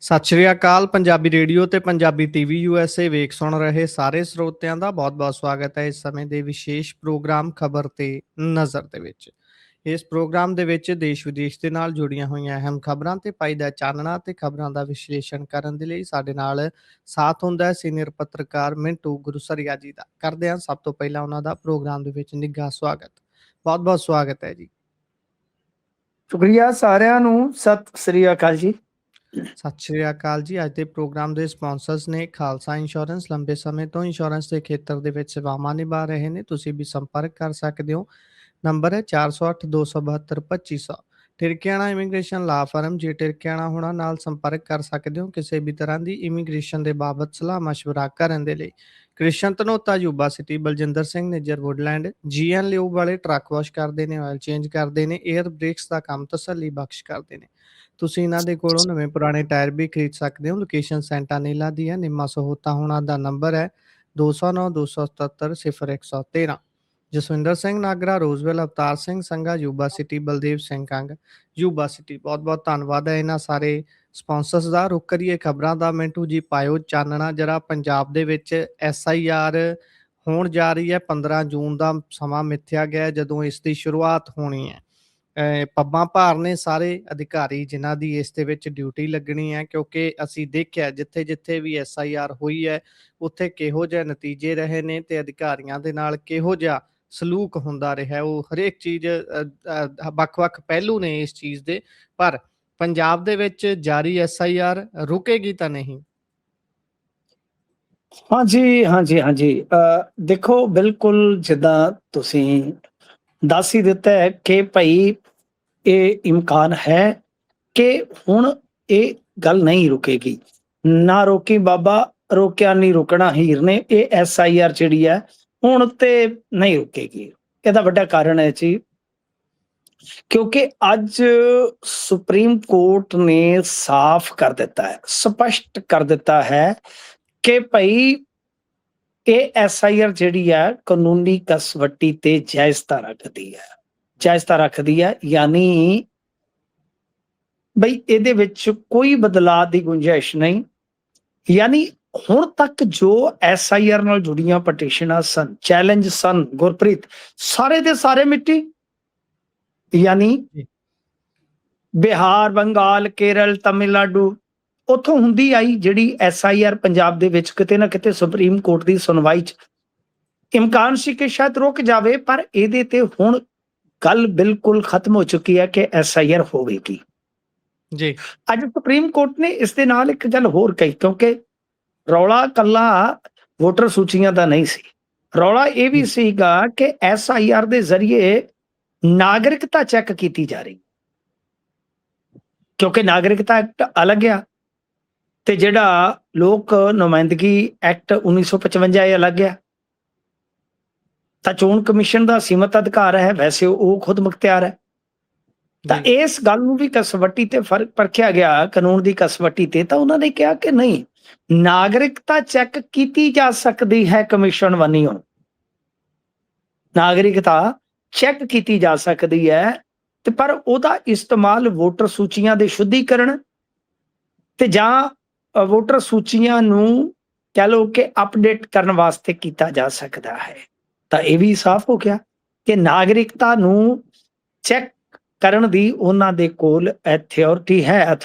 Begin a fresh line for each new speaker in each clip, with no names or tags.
ਸਤਿ ਸ਼੍ਰੀ ਅਕਾਲ ਪੰਜਾਬੀ ਰੇਡੀਓ ਤੇ Punjabi TV USA ਵੇਖ ਸੁਣ ਰਹੇ ਸਾਰੇ ਸਰੋਤਿਆਂ ਦਾ ਬਹੁਤ-ਬਹੁਤ ਸਵਾਗਤ ਹੈ ਇਸ ਸਮੇਂ ਦੇ ਵਿਸ਼ੇਸ਼ ਪ੍ਰੋਗਰਾਮ ਖਬਰ ਤੇ ਨਜ਼ਰ ਦੇ ਵਿੱਚ। ਇਸ ਪ੍ਰੋਗਰਾਮ ਦੇ ਵਿੱਚ ਦੇਸ਼ ਵਿਦੇਸ਼ ਦੇ ਨਾਲ ਜੁੜੀਆਂ ਹੋਈਆਂ ਅਹਿਮ ਖਬਰਾਂ ਤੇ ਪਾਈਦਾ ਚਾਨਣਾ ਤੇ ਖਬਰਾਂ ਦਾ ਵਿਸ਼ਲੇਸ਼ਣ ਕਰਨ ਦੇ ਲਈ ਸਾਡੇ ਨਾਲ ਸਾਥ ਹੁੰਦਾ ਹੈ ਸੀਨੀਅਰ ਪੱਤਰਕਾਰ ਮਿੰਟੂ ਗੁਰਸਰੀਆ ਜੀ ਦਾ। ਕਰਦੇ ਹਾਂ ਸਭ ਤੋਂ ਪਹਿਲਾਂ ਉਹਨਾਂ ਦਾ ਪ੍ਰੋਗਰਾਮ ਦੇ ਵਿੱਚ ਨਿੱਘਾ ਸਵਾਗਤ। ਬਹੁਤ-ਬਹੁਤ ਸਵਾਗਤ ਹੈ ਜੀ।
ਸ਼ੁਕਰੀਆ ਸਾਰਿਆਂ ਨੂੰ। ਸਤਿ ਸ੍ਰੀ ਅਕਾਲ ਜੀ।
ਸਤਿ ਸ਼੍ਰੀ ਅਕਾਲ ਜੀ। ਅੱਜ ਦੇ ਪ੍ਰੋਗਰਾਮ ਦੇ ਸਪਾਂਸਰਸ ਨੇ ਖਾਲਸਾ ਇੰਸ਼ੋਰੈਂਸ। ਲੰਬੇ ਸਮੇਂ ਤੋਂ ਇੰਸ਼ੋਰੈਂਸ ਦੇ ਖੇਤਰ ਦੇ ਵਿੱਚ ਸੇਵਾਵਾਂ ਨਿਭਾ ਰਹੇ ਨੇ। ਤੁਸੀਂ ਵੀ ਸੰਪਰਕ ਕਰ ਸਕਦੇ ਹੋ। ਨੰਬਰ ਹੈ 408-272-2500। ਟਿਰਕਿਆਣਾ ਇਮੀਗ੍ਰੇਸ਼ਨ ਲਾ ਫਰਮ। ਜੇ ਟਿਰਕਿਆਣਾ ਹੋਣਾ ਨਾਲ ਸੰਪਰਕ ਕਰ ਸਕਦੇ ਹੋ ਕਿਸੇ ਵੀ ਤਰ੍ਹਾਂ ਦੀ ਇਮੀਗ੍ਰੇਸ਼ਨ ਦੇ ਬਾਬਤ ਸਲਾਹ ਮਸ਼ਵਰਾ ਕਰਨ ਦੇ ਲਈ। Krishan Dhanota Yuba City. Baljinder Singh Nijjar Woodland. G N lube ਵਾਲੇ ਟਰੱਕ ਵਾਸ਼ ਕਰਦੇ ਨੇ, ਆਇਲ ਚੇਂਜ ਕਰਦੇ ਨੇ, ਏਅਰ ਬ੍ਰੇਕਸ ਦਾ ਕੰਮ ਤਸੱਲੀ ਬਖਸ਼ ਕਰਦੇ ਨੇ। ਤੁਸੀਂ ਇਹਨਾਂ ਦੇ ਕੋਲੋਂ ਨਵੇਂ ਪੁਰਾਣੇ ਟਾਇਰ ਵੀ ਖਰੀਦ ਸਕਦੇ ਹੋ। ਲੋਕੇਸ਼ਨ ਸੈਂਟਾਨੀਲਾ ਦੀ ਹੈ। ਨਿੰਮਾ ਸਹੋਤਾ ਹੋਣਾ ਦਾ ਨੰਬਰ ਹੈ 209-277-0113। Jaswinder Singh Nagra, Roswell, Avtar Singh Sangha, Yuba City, Baldev Singh Kang, Yuba City. ਬਹੁਤ ਬਹੁਤ ਧੰਨਵਾਦ ਹੈ ਇਹਨਾਂ ਸਾਰੇ ਸਪਾਂਸਰਸ ਦਾ। ਰੁਕ ਕਰੀਏ ਖਬਰਾਂ ਦਾ। ਮਿੰਟੂ ਜੀ ਪਾਇਓ ਚਾਨਣਾ ਜਰਾ। ਪੰਜਾਬ ਦੇ ਵਿੱਚ SIR ਹੋਣ ਜਾ ਰਹੀ ਹੈ। 15 ਜੂਨ ਦਾ ਸਮਾਂ ਮਿੱਥਿਆ ਗਿਆ ਜਦੋਂ ਇਸ ਦੀ ਸ਼ੁਰੂਆਤ ਹੋਣੀ ਹੈ। ਪੱਬਾਂ ਭਾਰ ਨੇ ਸਾਰੇ ਅਧਿਕਾਰੀ ਜਿਨ੍ਹਾਂ ਦੀ ਇਸ ਦੇ ਵਿੱਚ ਡਿਊਟੀ ਲੱਗਣੀ ਹੈ, ਕਿਉਂਕਿ ਅਸੀਂ ਦੇਖਿਆ ਜਿੱਥੇ ਜਿੱਥੇ ਵੀ SIR ਹੋਈ ਹੈ ਉੱਥੇ ਕਿਹੋ ਜਿਹੇ ਨਤੀਜੇ ਰਹੇ ਨੇ ਤੇ ਅਧਿਕਾਰੀਆਂ ਦੇ ਨਾਲ ਕਿਹੋ ਜਿਹਾ ਸਲੂਕ ਹੁੰਦਾ ਰਿਹਾ। ਉਹ ਹਰੇਕ ਚੀਜ਼ ਵੱਖ-ਵੱਖ ਪਹਿਲੂ ਨੇ ਇਸ ਚੀਜ਼ ਦੇ। ਪਰ ਪੰਜਾਬ ਦੇ ਵਿੱਚ ਜਾਰੀ SIR ਰੁਕੇਗੀ ਤਾਂ ਨਹੀਂ?
ਹਾਂਜੀ। ਦੇਖੋ, ਬਿਲਕੁਲ ਜਿੱਦਾਂ ਤੁਸੀਂ ਦੱਸ ਹੀ ਦਿੱਤਾ ਹੈ ਕਿ ਭਾਈ ਇਹ ਇਮਕਾਨ ਹੈ ਕਿ ਹੁਣ ਇਹ ਗੱਲ ਨਹੀਂ ਰੁਕੇਗੀ। ਨਾ ਰੋਕੀ ਬਾਬਾ, ਰੋਕਿਆ ਨਹੀਂ ਰੁਕਣਾ ਹੀਰ ਨੇ। ਇਹ SIR ਜਿਹੜੀ ਹੈ ਹੁਣ ਤੇ ਨਹੀਂ ਰੁਕੇਗੀ। ਇਹਦਾ ਵੱਡਾ ਕਾਰਨ ਹੈ ਜੀ, ਕਿਉਂਕਿ ਅੱਜ ਸੁਪਰੀਮ ਕੋਰਟ ਨੇ ਸਾਫ਼ ਕਰ ਦਿੱਤਾ ਹੈ, ਸਪਸ਼ਟ ਕਰ ਦਿੱਤਾ ਹੈ ਕਿ ਭਾਈ ਇਹ SIR ਜਿਹੜੀ ਹੈ ਕਾਨੂੰਨੀ ਕਸਵੱਟੀ ਤੇ ਜਾਇਜ਼ਤਾ ਰੱਖਦੀ ਹੈ। ਯਾਨੀ ਬਈ ਇਹਦੇ ਵਿੱਚ ਕੋਈ ਬਦਲਾਅ ਦੀ ਗੁੰਜਾਇਸ਼ ਨਹੀਂ। ਯਾਨੀ ਹੁਣ ਤੱਕ ਜੋ SIR ਨਾਲ ਜੁੜੀਆਂ ਪਟੀਸ਼ਨਾਂ ਸਨ, ਚੈਲੰਜ ਸਨ, ਗੁਰਪ੍ਰੀਤ, ਸਾਰੇ ਦੇ ਸਾਰੇ ਮਿੱਟੀ। ਯਾਨੀ ਬਿਹਾਰ, ਬੰਗਾਲ, ਕੇਰਲ, ਤਮਿਲਨਾਡੂ ਉੱਥੋਂ ਹੁੰਦੀ ਆਈ ਜਿਹੜੀ SIR ਪੰਜਾਬ ਦੇ ਵਿੱਚ ਕਿਤੇ ਨਾ ਕਿਤੇ ਸੁਪਰੀਮ ਕੋਰਟ ਦੀ ਸੁਣਵਾਈ 'ਚ ਇਮਕਾਨ ਸੀ ਕਿ ਸ਼ਾਇਦ ਰੁਕ ਜਾਵੇ, ਪਰ ਇਹਦੇ ਤੇ ਹੁਣ ਗੱਲ ਬਿਲਕੁਲ ਖਤਮ ਹੋ ਚੁੱਕੀ ਹੈ ਕਿ SIR ਹੋਵੇਗੀ
ਜੀ।
ਅੱਜ ਸੁਪਰੀਮ ਕੋਰਟ ਨੇ ਇਸ ਦੇ ਨਾਲ ਇੱਕ ਗੱਲ ਹੋਰ ਕਹੀ, ਕਿਉਂਕਿ ਰੌਲਾ ਕੱਲਾ ਵੋਟਰ ਸੂਚੀਆਂ ਦਾ ਨਹੀਂ ਸੀ। ਰੌਲਾ ਇਹ ਵੀ ਸੀਗਾ ਕਿ SIR ਦੇ ਜ਼ਰੀਏ ਨਾਗਰਿਕਤਾ ਚੈੱਕ ਕੀਤੀ ਜਾ ਰਹੀ, ਕਿਉਂਕਿ ਨਾਗਰਿਕਤਾ ਐਕਟ ਅਲੱਗ ਆ ਤੇ ਜਿਹੜਾ ਲੋਕ ਨੁਮਾਇੰਦਗੀ ਐਕਟ 1955 ਇਹ ਅਲੱਗ ਆ। ਤਾਂ ਚੋਣ ਕਮਿਸ਼ਨ ਦਾ ਸੀਮਤ ਅਧਿਕਾਰ ਹੈ, ਵੈਸੇ ਉਹ ਖੁਦ ਮੁਖਤਿਆਰ ਹੈ। ਤਾਂ ਇਸ ਗੱਲ ਨੂੰ ਵੀ ਕਸਵੱਟੀ ਤੇ ਫਰਕ ਪਰਖਿਆ ਗਿਆ, ਕਾਨੂੰਨ ਦੀ ਕਸਵੱਟੀ ਤੇ। ਤਾਂ ਉਹਨਾਂ ਨੇ ਕਿਹਾ ਕਿ ਨਹੀਂ, ਨਾਗਰਿਕਤਾ ਚੈੱਕ ਕੀਤੀ ਜਾ ਸਕਦੀ ਹੈ ਕਮਿਸ਼ਨ ਵੱਲੋਂ, ਨਾਗਰਿਕਤਾ ਚੈੱਕ ਕੀਤੀ ਜਾ ਸਕਦੀ ਹੈ, ਤੇ ਪਰ ਉਹਦਾ ਇਸਤੇਮਾਲ ਵੋਟਰ ਸੂਚੀਆਂ ਦੇ ਸ਼ੁੱਧੀਕਰਨ ਤੇ ਜਾਂ ਵੋਟਰ ਸੂਚੀਆਂ ਨੂੰ ਕਹਿ ਲਓ ਕਿ ਅਪਡੇਟ ਕਰਨ ਵਾਸਤੇ ਕੀਤਾ ਜਾ ਸਕਦਾ ਹੈ। ਤਾਂ ਇਹ ਵੀ ਸਾਫ਼ ਹੋ ਗਿਆ ਕਿ ਨਾਗਰਿਕਤਾ ਨੂੰ ਚੈੱਕ ਕਰਨ ਦੀ ਉਹਨਾਂ ਦੇ ਕੋਲ ਅਥਾਰਟੀ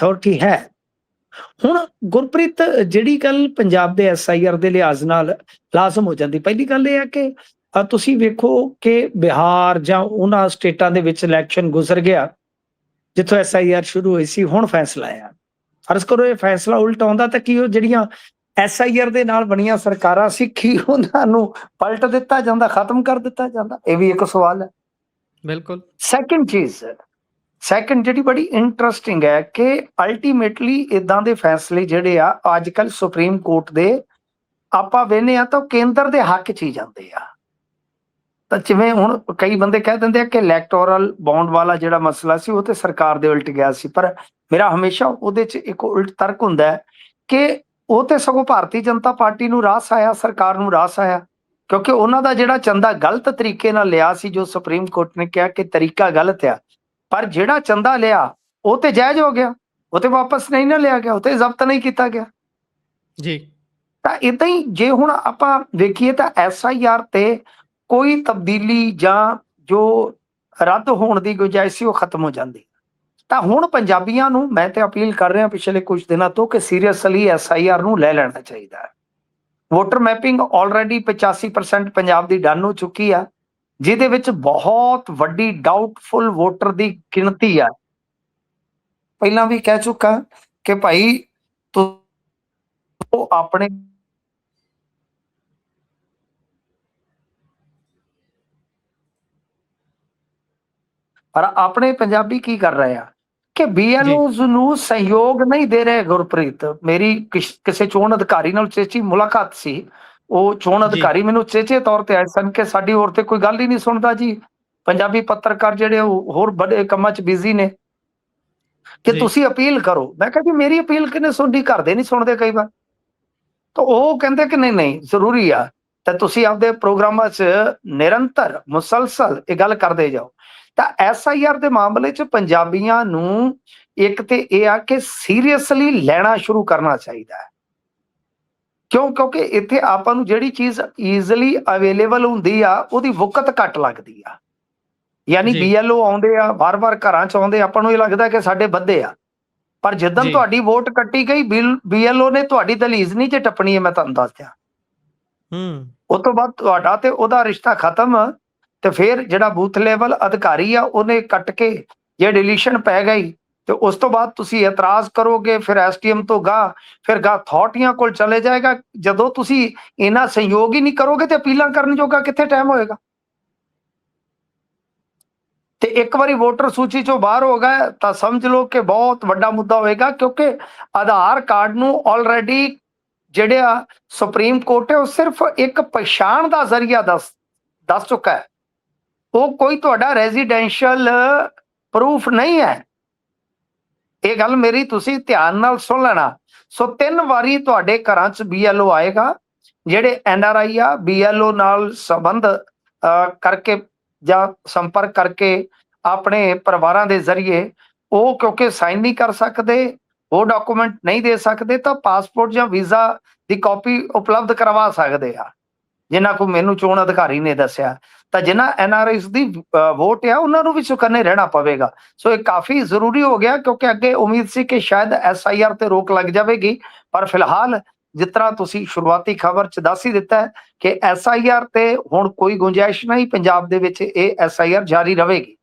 ਹੈ। ਹੁਣ ਗੁਰਪ੍ਰੀਤ, ਜਿਹੜੀ ਗੱਲ ਪੰਜਾਬ ਦੇ SIR ਦੇ ਲਿਹਾਜ਼ ਨਾਲ ਲਾਜ਼ਮ ਹੋ ਜਾਂਦੀ, ਪਹਿਲੀ ਗੱਲ ਇਹ ਹੈ ਕਿ ਤੁਸੀਂ ਵੇਖੋ ਕਿ ਬਿਹਾਰ ਜਾਂ ਉਹਨਾਂ ਸਟੇਟਾਂ ਦੇ ਵਿੱਚ ਇਲੈਕਸ਼ਨ ਗੁਜ਼ਰ ਗਿਆ ਜਿੱਥੋਂ SIR ਸ਼ੁਰੂ ਹੋਈ ਸੀ। ਹੁਣ ਫੈਸਲਾ ਆਇਆ, ਫਰਜ਼ ਕਰੋ ਇਹ ਫੈਸਲਾ ਉਲਟ ਆਉਂਦਾ ਤਾਂ ਕੀ ਉਹ ਜਿਹੜੀਆਂ SIR ਦੇ ਨਾਲ ਬਣੀਆਂ ਸਰਕਾਰਾਂ ਸੀ, ਕੀ ਉਹਨਾਂ ਨੂੰ ਪਲਟ ਦਿੱਤਾ ਜਾਂਦਾ, ਖਤਮ ਕਰ ਦਿੱਤਾ ਜਾਂਦਾ? ਇਹ ਵੀ ਇੱਕ ਸਵਾਲ ਹੈ।
ਬਿਲਕੁਲ।
ਸੈਕੰਡ ਜਿਹੜੀ ਬੜੀ ਇੰਟਰਸਟਿੰਗ ਹੈ ਕਿ ਅਲਟੀਮੇਟਲੀ ਇਦਾਂ ਦੇ ਫੈਸਲੇ ਜਿਹੜੇ ਆ ਅੱਜ ਕੱਲ ਸੁਪਰੀਮ ਕੋਰਟ ਦੇ ਆਪਾਂ ਵੇਖਦੇ ਆ ਤਾਂ ਕੇਂਦਰ ਦੇ ਹੱਕ 'ਚ ਹੀ ਜਾਂਦੇ ਆ। ਤਾਂ ਜਿਵੇਂ ਹੁਣ ਕਈ ਬੰਦੇ ਕਹਿ ਦਿੰਦੇ ਆ ਕਿ ਇਲੈਕਟੋਰਲ ਬੌਂਡ ਵਾਲਾ ਜਿਹੜਾ ਮਸਲਾ ਸੀ ਉਹ ਤੇ ਸਰਕਾਰ ਦੇ ਉਲਟ ਗਿਆ ਸੀ, ਪਰ ਮੇਰਾ ਹਮੇਸ਼ਾ ਉਹਦੇ 'ਚ ਇੱਕ ਉਲਟ ਤਰਕ ਹੁੰਦਾ ਹੈ ਕਿ ਉਹ ਤੇ ਸਗੋਂ ਭਾਰਤੀ ਜਨਤਾ ਪਾਰਟੀ ਨੂੰ ਰਾਸ ਆਇਆ, ਸਰਕਾਰ ਨੂੰ ਰਾਸ ਆਇਆ, ਕਿਉਂਕਿ ਉਹਨਾਂ ਦਾ ਜਿਹੜਾ ਚੰਦਾ ਗਲਤ ਤਰੀਕੇ ਨਾਲ ਲਿਆ ਸੀ, ਜੋ ਸੁਪਰੀਮ ਕੋਰਟ ਨੇ ਕਿਹਾ ਕਿ ਤਰੀਕਾ ਗਲਤ ਆ, ਪਰ ਜਿਹੜਾ ਚੰਦਾ ਲਿਆ ਉਹ ਤੇ ਜਾਇਜ਼ ਹੋ ਗਿਆ। ਉਹ ਤੇ ਵਾਪਸ ਨਹੀਂ ਨਾ ਲਿਆ ਗਿਆ, ਉਹ ਤੇ ਜ਼ਬਤ ਨਹੀਂ ਕੀਤਾ ਗਿਆ।
ਜੀ
ਤਾਂ ਇਦਾਂ ਹੀ ਜੇ ਹੁਣ ਆਪਾਂ ਵੇਖੀਏ ਤਾਂ SIR ਤੇ ਕੋਈ ਤਬਦੀਲੀ ਜਾਂ ਜੋ ਰੱਦ ਹੋਣ ਦੀ ਗੁੰਜਾਇਸ਼ ਸੀ ਉਹ ਖਤਮ ਹੋ ਜਾਂਦੀ। ਤਾਂ ਹੁਣ ਪੰਜਾਬੀਆਂ ਨੂੰ ਮੈਂ ਤੇ ਅਪੀਲ ਕਰ ਰਿਹਾ ਪਿਛਲੇ ਕੁਝ ਦਿਨਾਂ ਤੋਂ ਕਿ ਸੀਰੀਅਸਲੀ SIR ਨੂੰ ਲੈ ਲੈਣਾ ਚਾਹੀਦਾ ਹੈ। ਵੋਟਰ ਮੈਪਿੰਗ ਆਲਰੇਡੀ 85% ਪੰਜਾਬ ਦੀ ਡਨ ਹੋ ਚੁੱਕੀ ਆ, ਜਿਹਦੇ ਵਿੱਚ ਬਹੁਤ ਵੱਡੀ ਡਾਊਟਫੁਲ ਵੋਟਰ ਦੀ ਗਿਣਤੀ ਆ। ਪਹਿਲਾਂ ਵੀ ਕਹਿ ਚੁੱਕਾ ਕਿ ਭਾਈ ਤੂੰ ਆਪਣੇ ਪਰ ਆਪਣੇ ਪੰਜਾਬੀ ਕੀ ਕਰ ਰਹੇ ਆ ਕਿ
ਜੀ
BLOs ਨੂੰ ਸਹਿਯੋਗ ਨਹੀਂ ਦੇ ਰਹੇ। ਗੁਰਪ੍ਰੀਤ, ਮੇਰੀ ਕਿਸੇ ਚੋਣ ਅਧਿਕਾਰੀ ਨਾਲ ਚੇਚੀ ਮੁਲਾਕਾਤ ਸੀ। ਉਹ ਚੋਣ
ਜੀ
ਅਧਿਕਾਰੀ ਮੈਨੂੰ ਚੇਚੇ ਤੌਰ ਤੇ ਆਏ ਸਨ ਕਿ ਸਾਡੀ ਹੋਰ ਤੇ ਕੋਈ ਗੱਲ ਹੀ ਨਹੀਂ ਸੁਣਦਾ ਜੀ, ਪੰਜਾਬੀ ਪੱਤਰਕਾਰ ਜਿਹੜੇ ਉਹ ਹੋਰ ਬੜੇ ਕੰਮਾਂ 'ਚ ਬਿਜ਼ੀ ਨੇ, ਕਿ
ਜੀ
ਤੁਸੀਂ ਅਪੀਲ ਕਰੋ। ਮੈਂ ਕਿਹਾ ਜੀ ਮੇਰੀ ਅਪੀਲ ਕਿਨੇ ਸੁਣਦੀ, ਘਰ ਦੇ ਨਹੀਂ ਸੁਣਦੇ ਕਈ ਵਾਰ। ਤਾਂ ਉਹ ਕਹਿੰਦੇ ਕਿ ਨਹੀਂ ਨਹੀਂ ਜ਼ਰੂਰੀ ਆ, ਤਾਂ ਤੁਸੀਂ ਆਪਦੇ ਪ੍ਰੋਗਰਾਮਾਂ 'ਚ ਨਿਰੰਤਰ ਮੁਸਲਸਲ ਇਹ ਗੱਲ ਕਰਦੇ ਜਾਓ। ਤਾਂ SIR ਦੇ ਮਾਮਲੇ 'ਚ ਪੰਜਾਬੀਆਂ ਨੂੰ ਇੱਕ ਤੇ ਇਹ ਆ ਕਿ ਸੀਰੀਅਸਲੀ ਲੈਣਾ ਸ਼ੁਰੂ ਕਰਨਾ ਚਾਹੀਦਾ ਹੈ। ਕਿਉਂਕਿ ਇੱਥੇ ਆਪਾਂ ਨੂੰ ਜਿਹੜੀ ਚੀਜ਼ ਈਜ਼ੀਲੀ ਅਵੇਲੇਬਲ ਹੁੰਦੀ ਆ ਉਹਦੀ ਵਕਤ ਘੱਟ ਲੱਗਦੀ ਆ। ਯਾਨੀ
ਜੀ
BLO ਆਉਂਦੇ ਆ, ਵਾਰ-ਵਾਰ ਘਰਾਂ 'ਚ ਆਉਂਦੇ, ਆਪਾਂ ਨੂੰ ਇਹ ਲੱਗਦਾ ਕਿ ਸਾਡੇ ਬੱਧੇ ਆ। ਪਰ ਜਿੱਦਣ
ਜੀ
ਤੁਹਾਡੀ ਵੋਟ ਕੱਟੀ ਗਈ, BLO ਨੇ ਤੁਹਾਡੀ ਦਹਲੀਜ਼ ਨਹੀਂ ਜੇ ਟੱਪਣੀ ਹੈ, ਮੈਂ ਤੁਹਾਨੂੰ ਦੱਸ ਦਿਆਂ।
ਹੂੰ
ਉਸ ਤੋਂ ਬਾਅਦ ਤੁਹਾਡਾ ਤੇ ਉਹਦਾ ਰਿਸ਼ਤਾ ਖਤਮ। ਤੇ ਫਿਰ ਜਿਹੜਾ ਬੂਥ ਲੈਵਲ ਅਧਿਕਾਰੀ ਆ ਉਹਨੇ ਕੱਟ ਕੇ ਜੇ ਡਿਲੀਸ਼ਨ ਪੈ ਗਈ ਤੇ ਉਸ ਤੋਂ ਬਾਅਦ ਤੁਸੀਂ ਇਤਰਾਜ਼ ਕਰੋਗੇ, ਫਿਰ SDM ਤੋਂ ਗਾਹ, ਫਿਰ ਗਾਹ ਅਥਾਰਟੀਆਂ ਕੋਲ ਚਲੇ ਜਾਏਗਾ। ਜਦੋਂ ਤੁਸੀਂ ਇਹਨਾਂ ਸਹਿਯੋਗ ਹੀ ਨਹੀਂ ਕਰੋਗੇ ਤੇ ਅਪੀਲਾਂ ਕਰਨ ਜੋਗਾ ਕਿੱਥੇ ਟਾਈਮ ਹੋਏਗਾ। ਤੇ ਇੱਕ ਵਾਰੀ ਵੋਟਰ ਸੂਚੀ ਚੋਂ ਬਾਹਰ ਹੋ ਗਏ ਤਾਂ ਸਮਝ ਲਓ ਕਿ ਬਹੁਤ ਵੱਡਾ ਮੁੱਦਾ ਹੋਏਗਾ, ਕਿਉਂਕਿ ਆਧਾਰ ਕਾਰਡ ਨੂੰ ਆਲਰੇਡੀ ਜਿਹੜਾ ਸੁਪਰੀਮ ਕੋਰਟ ਹੈ ਉਹ ਸਿਰਫ ਇੱਕ ਪਛਾਣ ਦਾ ਜ਼ਰੀਆ ਦੱਸ ਚੁੱਕਾ ਹੈ। ਉਹ ਕੋਈ ਤੁਹਾਡਾ ਰੈਜ਼ੀਡੈਂਸ਼ੀਅਲ ਪ੍ਰੂਫ ਨਹੀਂ ਹੈ। ਇਹ ਗੱਲ ਮੇਰੀ ਤੁਸੀਂ ਧਿਆਨ ਨਾਲ ਸੁਣ ਲੈਣਾ। ਸੋ 3 ਵਾਰੀ ਤੁਹਾਡੇ ਘਰਾਂ 'ਚ BLO ਆਏਗਾ। ਜਿਹੜੇ NRI ਆ BLO ਨਾਲ ਸੰਬੰਧ ਕਰਕੇ ਜਾਂ ਸੰਪਰਕ ਕਰਕੇ ਆਪਣੇ ਪਰਿਵਾਰਾਂ ਦੇ ਜ਼ਰੀਏ ਉਹ ਕਿਉਂਕਿ ਸਾਈਨ ਨਹੀਂ ਕਰ ਸਕਦੇ, ਉਹ ਡਾਕੂਮੈਂਟ ਨਹੀਂ ਦੇ ਸਕਦੇ, ਤਾਂ ਪਾਸਪੋਰਟ ਜਾਂ ਵੀਜ਼ਾ ਦੀ ਕਾਪੀ ਉਪਲਬਧ ਕਰਵਾ ਸਕਦੇ ਆ, ਜਿਨ੍ਹਾਂ ਕੋ ਮੈਨੂੰ ਚੋਣ ਅਧਿਕਾਰੀ ਨੇ ਦੱਸਿਆ। ਤਾਂ ਜਿਨ੍ਹਾਂ NRIs ਦੀ ਵੋਟ ਆ ਉਹਨਾਂ ਨੂੰ ਵੀ ਚੁਕੰਨੇ ਰਹਿਣਾ ਪਵੇਗਾ। ਸੋ ਇਹ ਕਾਫੀ ਜ਼ਰੂਰੀ ਹੋ ਗਿਆ, ਕਿਉਂਕਿ ਅੱਗੇ ਉਮੀਦ ਸੀ ਕਿ ਸ਼ਾਇਦ SIR ਤੇ ਰੋਕ ਲੱਗ ਜਾਵੇਗੀ, ਪਰ ਫਿਲਹਾਲ ਜਿਸ ਤਰ੍ਹਾਂ ਤੁਸੀਂ ਸ਼ੁਰੂਆਤੀ ਖਬਰ 'ਚ ਦੱਸ ਹੀ ਦਿੱਤਾ ਹੈ ਕਿ SIR ਤੇ ਹੁਣ ਕੋਈ ਗੁੰਜਾਇਸ਼ ਨਹੀਂ, ਪੰਜਾਬ ਦੇ ਵਿੱਚ ਇਹ SIR ਜਾਰੀ ਰਹੇਗੀ।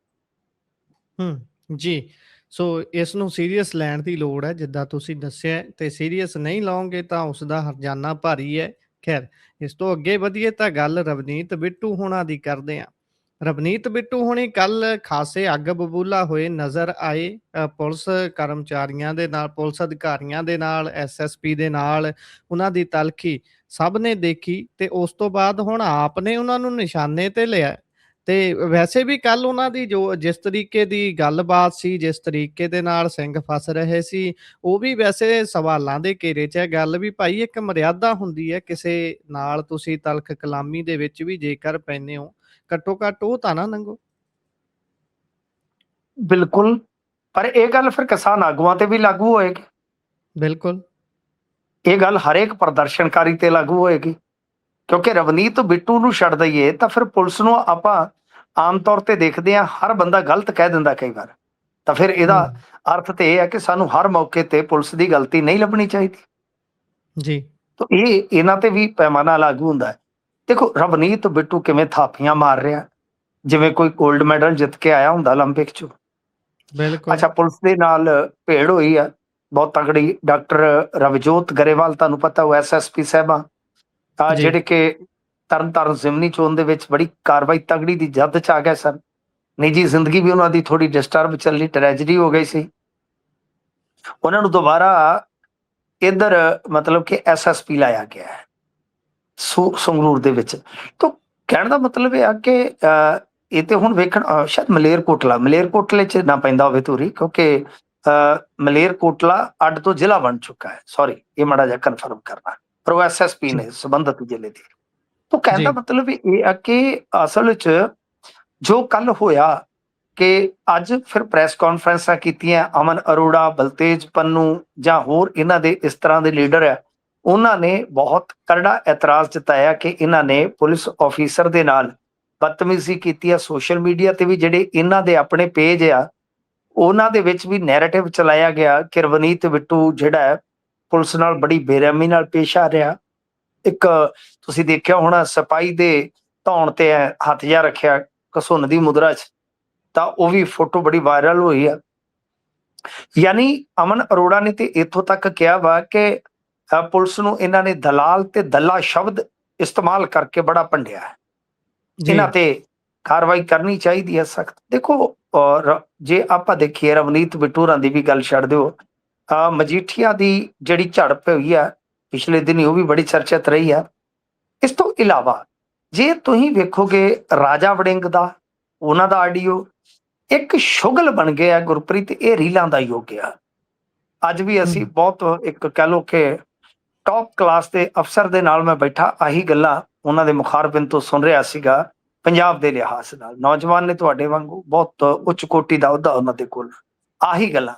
ਜੀ ਸੋ ਇਸ ਨੂੰ ਸੀਰੀਅਸ ਲੈਣ ਦੀ ਲੋੜ ਹੈ, ਜਿੱਦਾਂ ਤੁਸੀਂ ਦੱਸਿਆ, ਤੇ ਸੀਰੀਅਸ ਨਹੀਂ ਲਓਗੇ ਤਾਂ ਉਸ ਦਾ ਹਰਜਾਨਾ ਭਾਰੀ ਹੈ। ਖੈਰ, ਇਸ ਤੋਂ ਅੱਗੇ ਵਧੀਏ ਤਾਂ ਗੱਲ ਰਵਨੀਤ ਬਿੱਟੂ ਹੋਣਾ ਦੀ ਕਰਦੇ ਹਾਂ। ਰਵਨੀਤ ਬਿੱਟੂ ਹੋਣੀ ਕੱਲ ਖਾਸੇ ਅੱਗ ਬਬੂਲਾ ਹੋਏ ਨਜ਼ਰ ਆਏ। ਪੁਲਿਸ ਕਰਮਚਾਰੀਆਂ ਦੇ ਨਾਲ, ਪੁਲਿਸ ਅਧਿਕਾਰੀਆਂ ਦੇ ਨਾਲ, SSP ਦੇ ਨਾਲ ਉਹਨਾਂ ਦੀ ਤਲਖੀ ਸਭ ਨੇ ਦੇਖੀ, ਤੇ ਉਸ ਤੋਂ ਬਾਅਦ ਹੁਣ ਆਪ ਨੇ ਉਹਨਾਂ ਨੂੰ ਨਿਸ਼ਾਨੇ ਤੇ ਲਿਆ। ਤੇ ਵੈਸੇ ਵੀ ਕੱਲ ਉਹਨਾਂ ਦੀ ਜਿਸ ਤਰੀਕੇ ਦੀ ਗੱਲਬਾਤ ਸੀ, ਜਿਸ ਤਰੀਕੇ ਦੇ ਨਾਲ ਸਿੰਘ ਫਸ ਰਹੇ ਸੀ, ਉਹ ਵੀ ਵੈਸੇ ਸਵਾਲਾਂ ਦੇ ਘੇਰੇ 'ਚ ਹੈ। ਗੱਲ ਵੀ ਭਾਈ ਇੱਕ ਮਰਿਆਦਾ ਹੁੰਦੀ ਹੈ, ਕਿਸੇ ਨਾਲ ਤੁਸੀਂ ਤਲਖ ਕਲਾਮੀ ਦੇ ਵਿੱਚ ਵੀ ਜੇਕਰ ਪੈਂਦੇ ਹੋ, ਘੱਟੋ ਘੱਟ ਉਹ ਤਾਂ ਨਾ ਲੰਘੋ।
ਬਿਲਕੁਲ, ਪਰ ਇਹ ਗੱਲ ਫਿਰ ਕਿਸਾਨ ਆਗੂਆਂ ਤੇ ਵੀ ਲਾਗੂ ਹੋਏਗੀ।
ਬਿਲਕੁਲ
ਇਹ ਗੱਲ ਹਰੇਕ ਪ੍ਰਦਰਸ਼ਨਕਾਰੀ ਤੇ ਲਾਗੂ ਹੋਏਗੀ, ਕਿਉਂਕਿ ਰਵਨੀਤ ਬਿੱਟੂ ਨੂੰ ਛੱਡ ਦਈਏ ਤਾਂ ਫਿਰ ਪੁਲਿਸ ਨੂੰ ਆਪਾਂ ਆਮ ਤੌਰ ਤੇ ਦੇਖਦੇ ਹਾਂ ਹਰ ਬੰਦਾ ਗਲਤ ਕਹਿ ਦਿੰਦਾ ਕਈ ਵਾਰ। ਤਾਂ ਫਿਰ ਇਹਦਾ ਅਰਥ ਤੇ ਇਹ ਹੈ ਕਿ ਸਾਨੂੰ ਹਰ ਮੌਕੇ ਤੇ ਪੁਲਿਸ ਦੀ ਗਲਤੀ ਨਹੀਂ ਲੱਭਣੀ ਚਾਹੀਦੀ।
ਜੀ
ਤਾਂ ਇਹਨਾਂ ਤੇ ਵੀ ਪੈਮਾਨਾ ਲਾਗੂ ਹੁੰਦਾ ਹੈ। ਦੇਖੋ ਰਵਨੀਤ ਬਿੱਟੂ ਕਿਵੇਂ ਥਾਪੀਆਂ ਮਾਰ ਰਿਹਾ, ਜਿਵੇਂ ਕੋਈ 골ਡ ਮੈਡਲ ਜਿੱਤ ਕੇ ਆਇਆ ਹੁੰਦਾ 올림픽 'ਚ।
ਬਿਲਕੁਲ
ਅੱਛਾ, ਪੁਲਿਸ ਦੇ ਨਾਲ ਭੇੜ ਹੋਈ ਆ ਬਹੁਤ ਤਗੜੀ। ਡਾਕਟਰ ਰਵਜੋਤ ਗਰੇਵਾਲ, ਤੁਹਾਨੂੰ ਪਤਾ ਉਹ SSP ਸਾਹਿਬਾਂ
ਜੀ
ਜਿਹੜੇ ਕਿ ਤਰਨਤਾਰਨ ਜ਼ਿਮਨੀ ਚੋਣ ਦੇ ਵਿੱਚ ਬੜੀ ਕਾਰਵਾਈ ਤਗੜੀ ਦੀ ਜੱਦ 'ਚ ਆ ਗਏ ਸਨ। ਨਿੱਜੀ ਜ਼ਿੰਦਗੀ ਵੀ ਉਹਨਾਂ ਦੀ ਥੋੜੀ ਡਿਸਟਰਬ ਚੱਲੀ, ਟ੍ਰੈਜਡੀ ਹੋ ਗਈ ਸੀ। ਉਹਨਾਂ ਨੂੰ ਦੁਬਾਰਾ ਇੱਧਰ ਮਤਲਬ ਕਿ SSP ਲਾਇਆ ਗਿਆ ਹੈ ਸੰਗਰੂਰ ਦੇ ਵਿੱਚ। ਤਾਂ ਕਹਿਣ ਦਾ ਮਤਲਬ ਇਹ ਆ ਕਿ ਇਹ ਤੇ ਹੁਣ ਵੇਖਣ ਸ਼ਾਇਦ ਮਲੇਰਕੋਟਲੇ 'ਚ ਨਾ ਪੈਂਦਾ ਹੋਵੇ ਧੂਰੀ, ਕਿਉਂਕਿ ਮਲੇਰਕੋਟਲਾ ਅੱਡ ਤੋਂ ਜ਼ਿਲ੍ਹਾ ਬਣ ਚੁੱਕਾ ਹੈ। ਸੌਰੀ, ਇਹ ਮਾੜਾ ਜਿਹਾ ਕਨਫਰਮ ਕਰਨਾ, ਪਰ ਉਹ SSP ਨੇ ਸੰਬੰਧਿਤ ਜ਼ਿਲ੍ਹੇ ਦੇ। ਤਾਂ ਕਹਿਣ ਦਾ
ਜੀ
ਮਤਲਬ ਇਹ ਆ ਕਿ ਅਸਲ 'ਚ ਜੋ ਕੱਲ ਹੋਇਆ ਕਿ ਅੱਜ ਫਿਰ ਪ੍ਰੈਸ ਕਾਨਫਰੰਸਾਂ ਕੀਤੀਆਂ, ਅਮਨ ਅਰੋੜਾ, ਬਲਤੇਜ ਪੰਨੂ ਜਾਂ ਹੋਰ ਇਹਨਾਂ ਦੇ ਇਸ ਤਰ੍ਹਾਂ ਦੇ ਲੀਡਰ ਆ, ਉਹਨਾਂ ਨੇ ਬਹੁਤ ਕਰੜਾ ਇਤਰਾਜ਼ ਜਤਾਇਆ ਕਿ ਇਹਨਾਂ ਨੇ ਪੁਲਿਸ ਆਫੀਸਰ ਦੇ ਨਾਲ ਬਦਤਮੀਜ਼ੀ ਕੀਤੀ ਆ। ਸੋਸ਼ਲ ਮੀਡੀਆ ਤੇ ਵੀ ਜਿਹੜੇ ਇਹਨਾਂ ਦੇ ਆਪਣੇ ਪੇਜ ਆ, ਉਹਨਾਂ ਦੇ ਵਿੱਚ ਵੀ ਨੈਰੇਟਿਵ ਚਲਾਇਆ ਗਿਆ ਕਿ ਰਵਨੀਤ ਬਿੱਟੂ ਜਿਹੜਾ ਹੈ ਪੁਲਿਸ ਨਾਲ ਬੜੀ ਬੇਰਹਿਮੀ ਨਾਲ ਪੇਸ਼ ਆ ਰਿਹਾ। ਇੱਕ ਤੁਸੀਂ ਦੇਖਿਆ ਹੋਣਾ, ਸਿਪਾਹੀ ਦੇ ਧੌਣ ਤੇ ਹੱਥ ਜਿਹਾ ਰੱਖਿਆ ਘਸੁੰਨ ਦੀ ਮੁਦਰਾ 'ਚ, ਤਾਂ ਉਹ ਵੀ ਫੋਟੋ ਬੜੀ ਵਾਇਰਲ ਹੋਈ ਆ। ਯਾਨੀ ਅਮਨ ਅਰੋੜਾ ਨੇ ਤੇ ਇੱਥੋਂ ਤੱਕ ਕਿਹਾ ਵਾ ਕਿ ਪੁਲਿਸ ਨੂੰ ਇਹਨਾਂ ਨੇ ਦਲਾਲ ਤੇ ਦੱਲਾ ਸ਼ਬਦ ਇਸਤੇਮਾਲ ਕਰਕੇ ਬੜਾ ਭੰਡਿਆ ਹੈ, ਇਹਨਾਂ ਤੇ ਕਾਰਵਾਈ ਕਰਨੀ ਚਾਹੀਦੀ ਹੈ ਸਖਤ। ਦੇਖੋ, ਜੇ ਆਪਾਂ ਦੇਖੀਏ ਰਵਨੀਤ ਬਿੱਟੂ ਹੋਰਾਂ ਦੀ ਵੀ ਗੱਲ ਛੱਡ ਦਿਓ, ਮਜੀਠੀਆ ਦੀ ਜਿਹੜੀ ਝੜਪ ਹੋਈ ਆ ਪਿਛਲੇ ਦਿਨੀ, ਉਹ ਵੀ ਬੜੀ ਚਰਚਿਤ ਰਹੀ ਆ। ਇਸ ਤੋਂ ਇਲਾਵਾ ਜੇ ਤੁਸੀਂ ਵੇਖੋਗੇ ਰਾਜਾ ਵੜਿੰਗ ਦਾ, ਉਹਨਾਂ ਦਾ ਆਡੀਓ ਇੱਕ ਸ਼ੁਗਲ ਬਣ ਗਿਆ ਗੁਰਪ੍ਰੀਤ, ਇਹ ਰੀਲਾਂ ਦਾ ਯੁੱਗ ਆ। ਅੱਜ ਵੀ ਅਸੀਂ ਬਹੁਤ ਇੱਕ ਕਹਿ ਲਓ ਕਿ ਟੌਪ ਕਲਾਸ ਦੇ ਅਫਸਰ ਦੇ ਨਾਲ ਮੈਂ ਬੈਠਾ, ਆਹੀ ਗੱਲਾਂ ਉਹਨਾਂ ਦੇ ਮੁਖਾਰਬਿਨ ਤੋਂ ਸੁਣ ਰਿਹਾ ਸੀਗਾ ਪੰਜਾਬ ਦੇ ਲਿਹਾਜ਼ ਨਾਲ। ਨੌਜਵਾਨ ਨੇ ਤੁਹਾਡੇ ਵਾਂਗੂ ਬਹੁਤ ਉੱਚ ਕੋਟੀ ਦਾ ਅਹੁਦਾ ਉਹਨਾਂ ਦੇ ਕੋਲ, ਆਹੀ ਗੱਲਾਂ